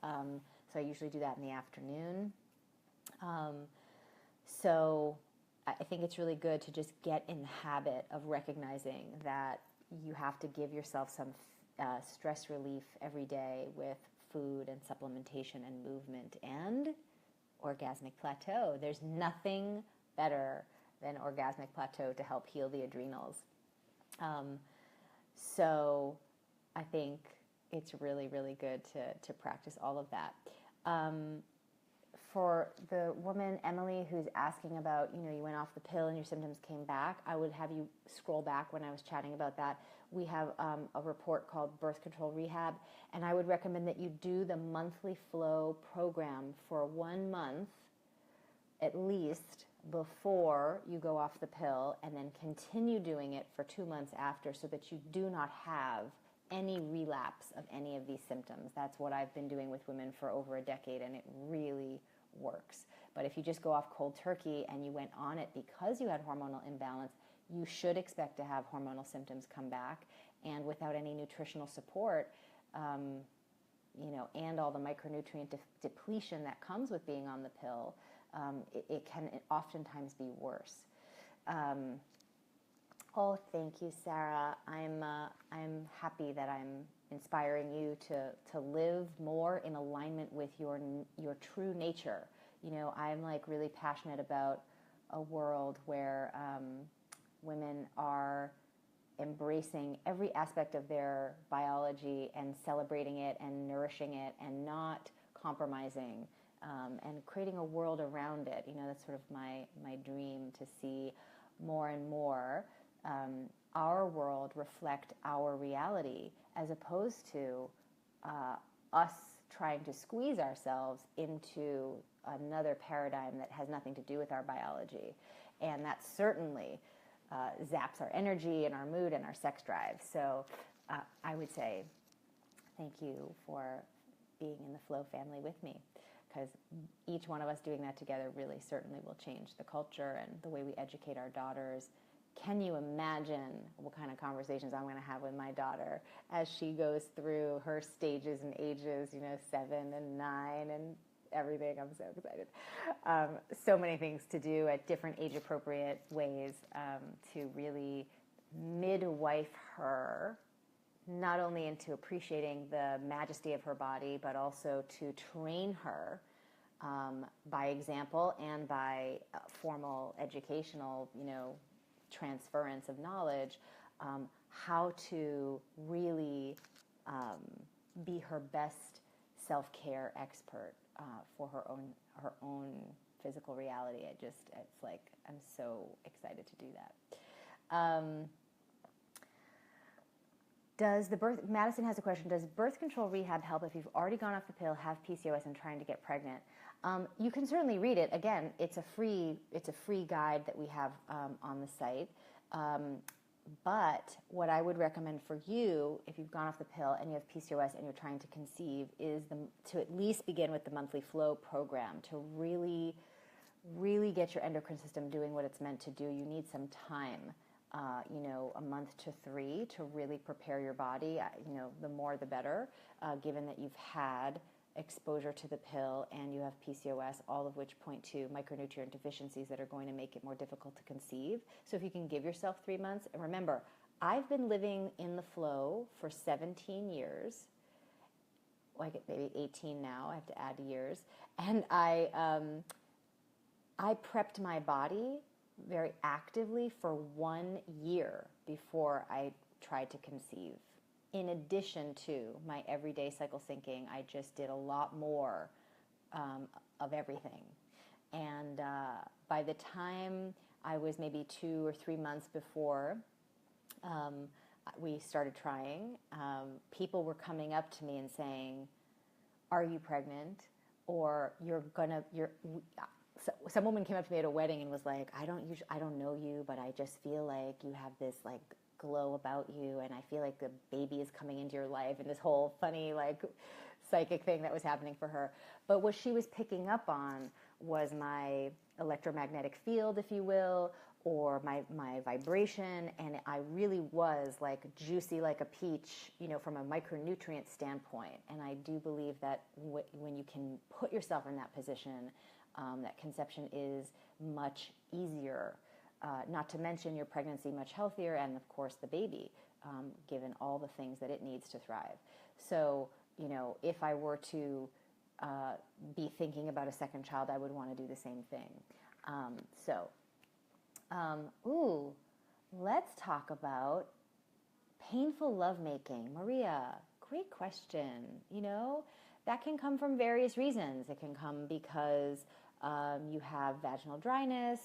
A: So I usually do that in the afternoon. So I think it's really good to just get in the habit of recognizing that you have to give yourself some stress relief every day with food and supplementation and movement and orgasmic plateau. There's nothing better than orgasmic plateau to help heal the adrenals. So I think it's really, really good to practice all of that. For the woman, Emily, who's asking about, you went off the pill and your symptoms came back, I would have you scroll back when I was chatting about that. We have a report called Birth Control Rehab, and I would recommend that you do the monthly flow program for 1 month at least before you go off the pill, and then continue doing it for 2 months after, so that you do not have any relapse of any of these symptoms. That's what I've been doing with women for over a decade, and it really works. But if you just go off cold turkey and you went on it because you had hormonal imbalance, you should expect to have hormonal symptoms come back. And without any nutritional support, and all the micronutrient depletion that comes with being on the pill, it can oftentimes be worse. Oh, thank you, Sarah. I'm happy that I'm inspiring you to live more in alignment with your true nature. You know, I'm like really passionate about a world where women are embracing every aspect of their biology and celebrating it and nourishing it and not compromising, and creating a world around it. You know, that's sort of my dream, to see more and more our world reflect our reality, as opposed to us trying to squeeze ourselves into another paradigm that has nothing to do with our biology. And that certainly zaps our energy and our mood and our sex drive. So I would say thank you for being in the Flow family with me, because each one of us doing that together really certainly will change the culture and the way we educate our daughters. Can you imagine what kind of conversations I'm going to have with my daughter as she goes through her stages and ages, 7 and 9 and everything? I'm so excited. So many things to do at different age-appropriate ways, to really midwife her, not only into appreciating the majesty of her body, but also to train her by example and by formal educational, transference of knowledge, how to really be her best self-care expert for her own physical reality. It's like, I'm so excited to do that. Madison has a question, does birth control rehab help if you've already gone off the pill, have PCOS, and trying to get pregnant? You can certainly read it. Again, it's a free guide that we have on the site. But what I would recommend for you, if you've gone off the pill and you have PCOS and you're trying to conceive, is to at least begin with the monthly Flow program, to really, really get your endocrine system doing what it's meant to do. You need some time, a month to 3, to really prepare your body. The more the better, given that you've had exposure to the pill and you have PCOS, all of which point to micronutrient deficiencies that are going to make it more difficult to conceive. So if you can give yourself 3 months, and remember, I've been living in the Flow for 17 years, like maybe 18 now, I have to add years, and I prepped my body very actively for 1 year before I tried to conceive. In addition to my everyday cycle syncing, I just did a lot more of everything. And by the time I was maybe 2 or 3 months before we started trying, people were coming up to me and saying, "Are you pregnant?" Or some woman came up to me at a wedding and was like, I don't know you, but I just feel like you have this like glow about you, and I feel like the baby is coming into your life, and this whole funny like psychic thing that was happening for her. But what she was picking up on was my electromagnetic field, if you will, or my vibration, and I really was like juicy like a peach, from a micronutrient standpoint. And I do believe that when you can put yourself in that position, that conception is much easier. Not to mention your pregnancy much healthier, and of course the baby, given all the things that it needs to thrive. So, if I were to be thinking about a second child, I would want to do the same thing. Let's talk about painful lovemaking. Maria, great question. That can come from various reasons. It can come because you have vaginal dryness.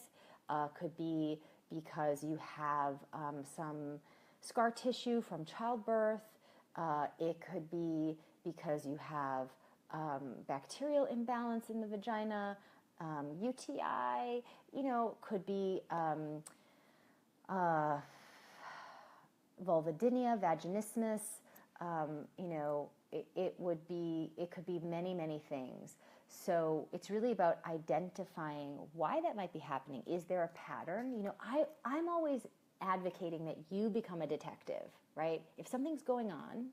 A: Could be because you have some scar tissue from childbirth. It could be because you have bacterial imbalance in the vagina, UTI, could be vulvodynia, vaginismus, it could be many, many things. So it's really about identifying why that might be happening. Is there a pattern? I'm always advocating that you become a detective, right? If something's going on,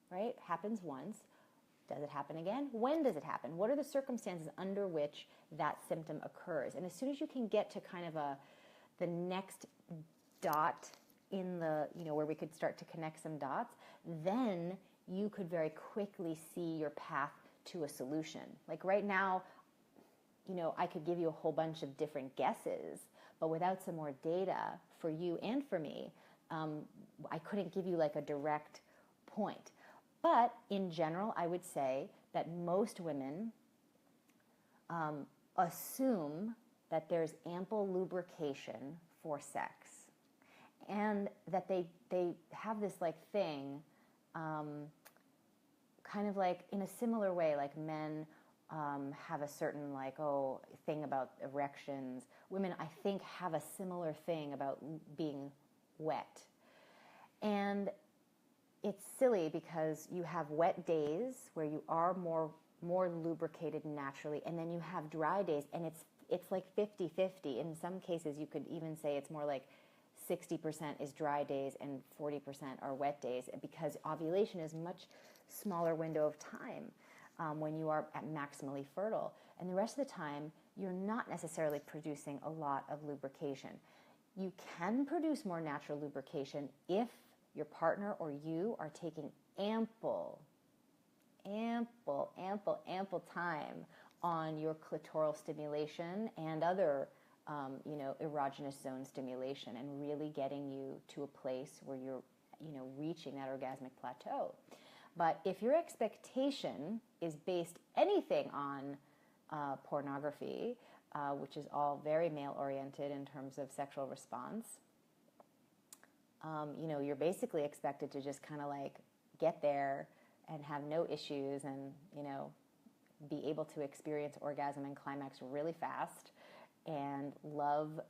A: right, happens once, does it happen again? When does it happen? What are the circumstances under which that symptom occurs? And as soon as you can get to kind of the next dot, in the, where we could start to connect some dots, then you could very quickly see your path to a solution. Like right now, I could give you a whole bunch of different guesses, but without some more data for you and for me, I couldn't give you like a direct point. But in general, I would say that most women assume that there's ample lubrication for sex, and that they have this like thing, kind of like in a similar way, like men have a certain like, thing about erections. Women, I think, have a similar thing about being wet. And it's silly because you have wet days where you are more lubricated naturally, and then you have dry days, and it's like 50-50. In some cases, you could even say it's more like 60% is dry days and 40% are wet days, because ovulation is much smaller window of time when you are at maximally fertile. And the rest of the time, you're not necessarily producing a lot of lubrication. You can produce more natural lubrication if your partner or you are taking ample time on your clitoral stimulation and other, erogenous zone stimulation, and really getting you to a place where you're, reaching that orgasmic plateau. But if your expectation is based anything on pornography, which is all very male-oriented in terms of sexual response, you're basically expected to just kind of like get there and have no issues and, be able to experience orgasm and climax really fast and love,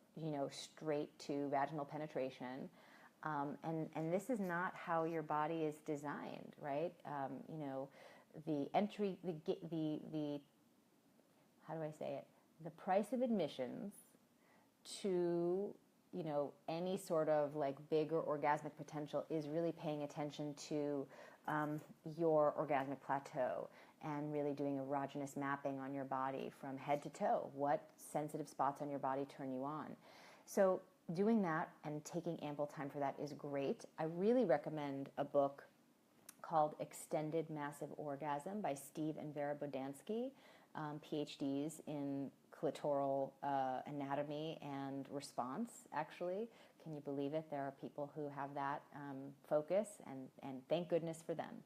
A: straight to vaginal penetration. And this is not how your body is designed, right? The entry, the how do I say it? The price of admissions to, any sort of like bigger orgasmic potential is really paying attention to your orgasmic plateau and really doing erogenous mapping on your body from head to toe. What sensitive spots on your body turn you on? So doing that and taking ample time for that is great. I really recommend a book called Extended Massive Orgasm by Steve and Vera Bodansky, PhDs in clitoral anatomy and response, actually. Can you believe it? There are people who have that focus, and thank goodness for them.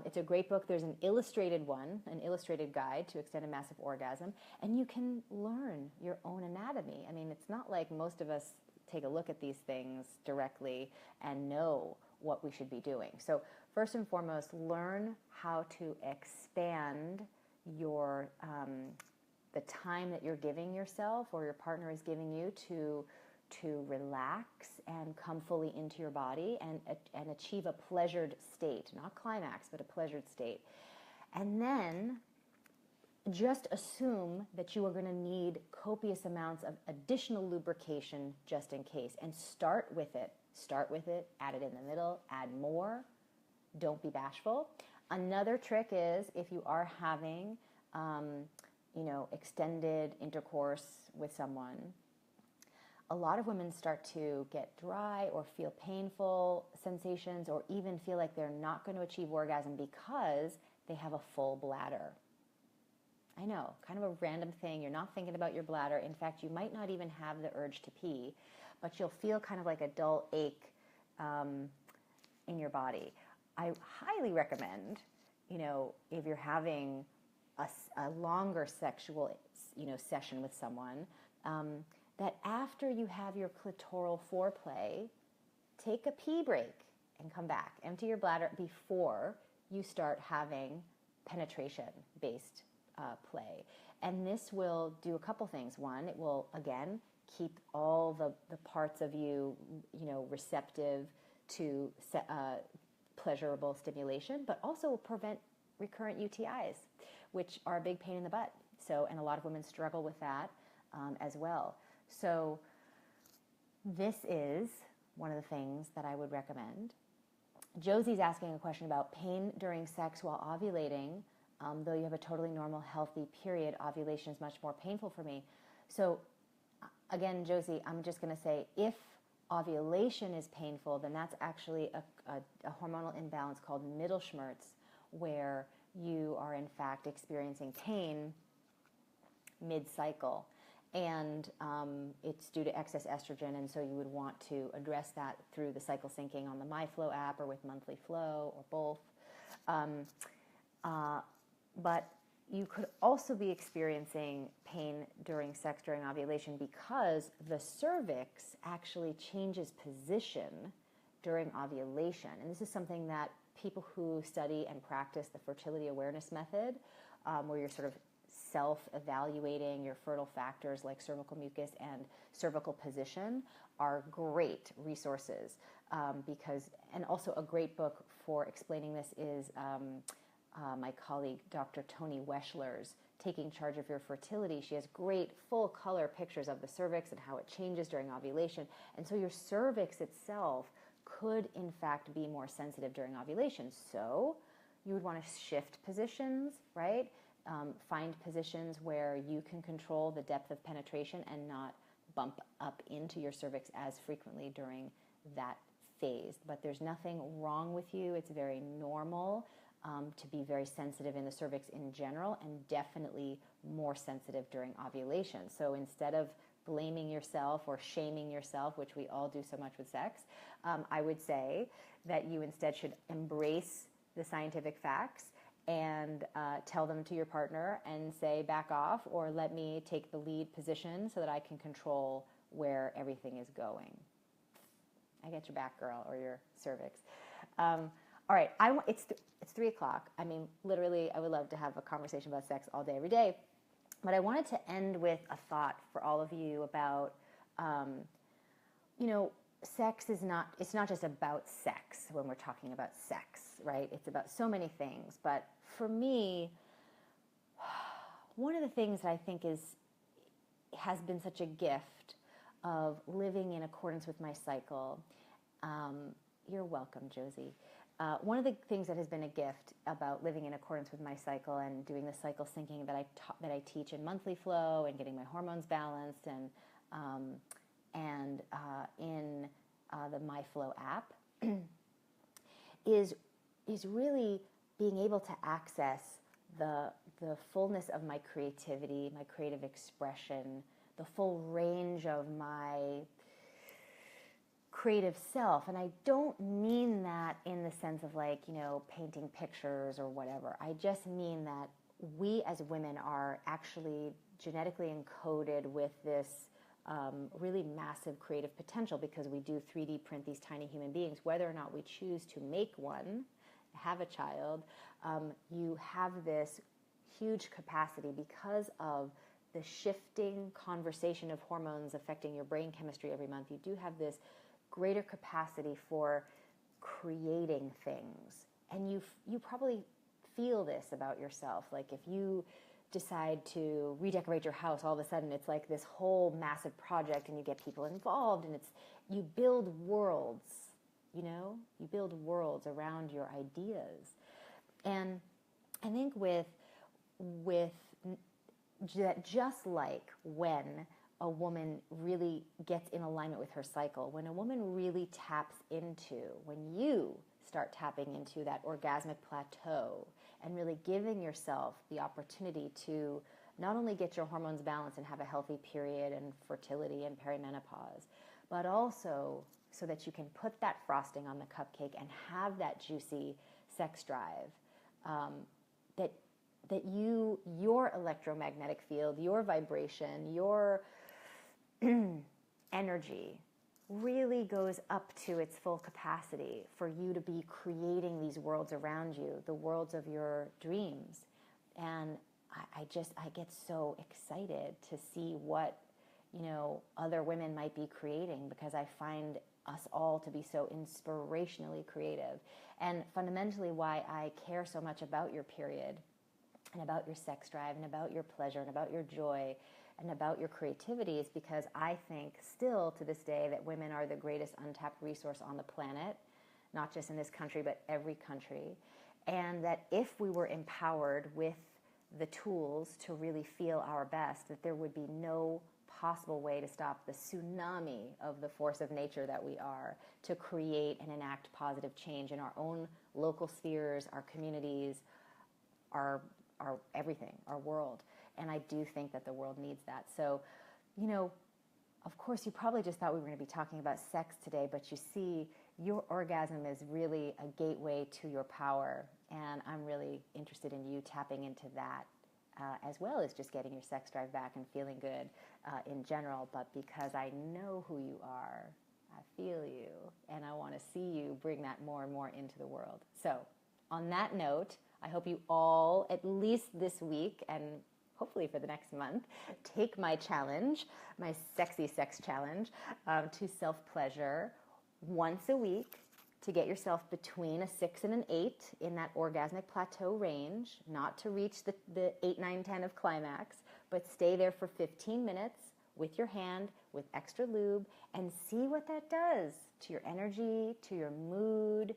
A: It's a great book. There's an illustrated one, an illustrated guide to extended massive orgasm, and you can learn your own anatomy. I mean, it's not like most of us take a look at these things directly and know what we should be doing. So first and foremost, learn how to expand your the time that you're giving yourself or your partner is giving you to relax and come fully into your body and achieve a pleasured state, not climax, but a pleasured state. And then just assume that you are going to need copious amounts of additional lubrication just in case, and start with it, add it in the middle, add more. Don't be bashful. Another trick is if you are having, extended intercourse with someone, a lot of women start to get dry or feel painful sensations or even feel like they're not going to achieve orgasm because they have a full bladder. I know, kind of a random thing. You're not thinking about your bladder. In fact, you might not even have the urge to pee, but you'll feel kind of like a dull ache in your body. I highly recommend, if you're having a longer sexual, session with someone, that after you have your clitoral foreplay, take a pee break and come back. Empty your bladder before you start having penetration-based play. And this will do a couple things. One, it will, again, keep all the parts of you, receptive to pleasurable stimulation, but also will prevent recurrent UTIs, which are a big pain in the butt. So, and a lot of women struggle with that as well. So this is one of the things that I would recommend. Josie's asking a question about pain during sex while ovulating. Though you have a totally normal, healthy period, ovulation is much more painful for me. So again, Josie, I'm just going to say, if ovulation is painful, then that's actually a hormonal imbalance called Mittelschmerz, where you are in fact experiencing pain mid-cycle. And it's due to excess estrogen, and so you would want to address that through the cycle syncing on the MyFlow app or with monthly flow or both. But you could also be experiencing pain during sex during ovulation because the cervix actually changes position during ovulation. And this is something that people who study and practice the fertility awareness method, where you're sort of self-evaluating your fertile factors like cervical mucus and cervical position, are great resources because, and also a great book for explaining this is my colleague Dr. Toni Weschler's Taking Charge of Your Fertility. She has great full color pictures of the cervix and how it changes during ovulation. And so your cervix itself could in fact be more sensitive during ovulation. So you would want to shift positions, right? Find positions where you can control the depth of penetration and not bump up into your cervix as frequently during that phase. But there's nothing wrong with you. It's very normal to be very sensitive in the cervix in general, and definitely more sensitive during ovulation. So instead of blaming yourself or shaming yourself, which we all do so much with sex, I would say that you instead should embrace the scientific facts and tell them to your partner and say, back off, or let me take the lead position so that I can control where everything is going. I get your back, girl, or your cervix. All right, it's 3 o'clock. I mean, literally, I would love to have a conversation about sex all day, every day. But I wanted to end with a thought for all of you about, sex is not, it's not just about sex when we're talking about sex, right? It's about so many things. But for me, one of the things that I think has been such a gift of living in accordance with my cycle, you're welcome, Josie. One of the things that has been a gift about living in accordance with my cycle and doing the cycle syncing that I teach in monthly flow and getting my hormones balanced and in the MyFlow app is really being able to access the fullness of my creativity, my creative expression, the full range of my creative self. And I don't mean that in the sense of painting pictures or whatever. I just mean that we as women are actually genetically encoded with this really massive creative potential because we do 3D print these tiny human beings. Whether or not we choose to make one, have a child, you have this huge capacity because of the shifting conversation of hormones affecting your brain chemistry every month. You do have this greater capacity for creating things. And you probably feel this about yourself. Like if you decide to redecorate your house, all of a sudden it's like this whole massive project and you get people involved and you build worlds, you build worlds around your ideas. And I think with just like when a woman really gets in alignment with her cycle, when a woman really taps into, when you start tapping into that orgasmic plateau and really giving yourself the opportunity to not only get your hormones balanced and have a healthy period and fertility and perimenopause, but also so that you can put that frosting on the cupcake and have that juicy sex drive, that your electromagnetic field, your vibration, your energy really goes up to its full capacity for you to be creating these worlds around you, the worlds of your dreams. And I get so excited to see what, other women might be creating, because I find us all to be so inspirationally creative. And fundamentally why I care so much about your period and about your sex drive and about your pleasure and about your joy and about your creativity is because I think still to this day that women are the greatest untapped resource on the planet, not just in this country, but every country. And that if we were empowered with the tools to really feel our best, that there would be no possible way to stop the tsunami of the force of nature that we are, to create and enact positive change in our own local spheres, our communities, our everything, our world. And I do think that the world needs that. So, of course, you probably just thought we were going to be talking about sex today, but you see, your orgasm is really a gateway to your power. And I'm really interested in you tapping into that, as well as just getting your sex drive back and feeling good in general. But because I know who you are, I feel you, and I want to see you bring that more and more into the world. So on that note, I hope you all, at least this week, and hopefully for the next month, take my challenge, my sexy sex challenge, to self-pleasure once a week, to get yourself between a 6 and an 8 in that orgasmic plateau range, not to reach the 8, 9, 10 of climax, but stay there for 15 minutes with your hand, with extra lube, and see what that does to your energy, to your mood,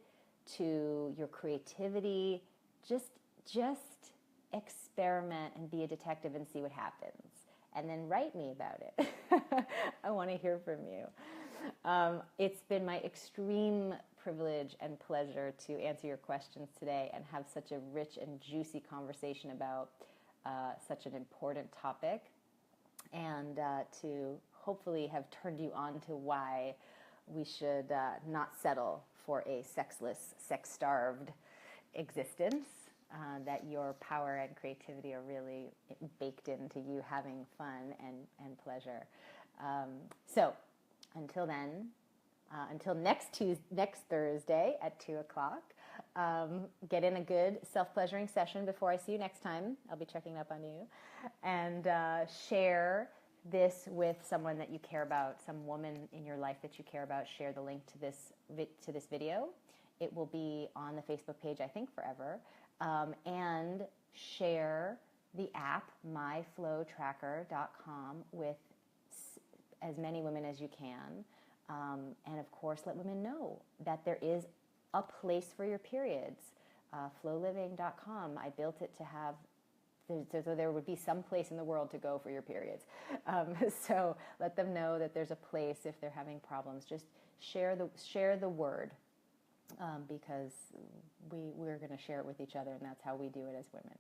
A: to your creativity. Just experiment and be a detective and see what happens. And then write me about it. I want to hear from you. It's been my extreme privilege and pleasure to answer your questions today and have such a rich and juicy conversation about such an important topic, and to hopefully have turned you on to why we should not settle for a sexless, sex-starved existence, that your power and creativity are really baked into you having fun and pleasure. So until then, until next Thursday at 2 o'clock, get in a good self-pleasuring session before I see you next time. I'll be checking up on you. And share this with someone that you care about, some woman in your life that you care about. Share the link to this video. It will be on the Facebook page, I think, forever. And share the app, myflowtracker.com, with as many women as you can. And of course, let women know that there is a place for your periods. Flowliving.com, I built it to have, so there would be some place in the world to go for your periods. So let them know that there's a place if they're having problems. Just share the word, because we're going to share it with each other, and that's how we do it as women.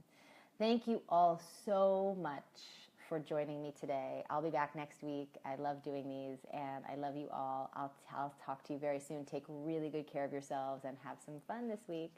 A: Thank you all so much for joining me today. I'll be back next week. I love doing these, and I love you all. I'll talk to you very soon. Take really good care of yourselves and have some fun this week.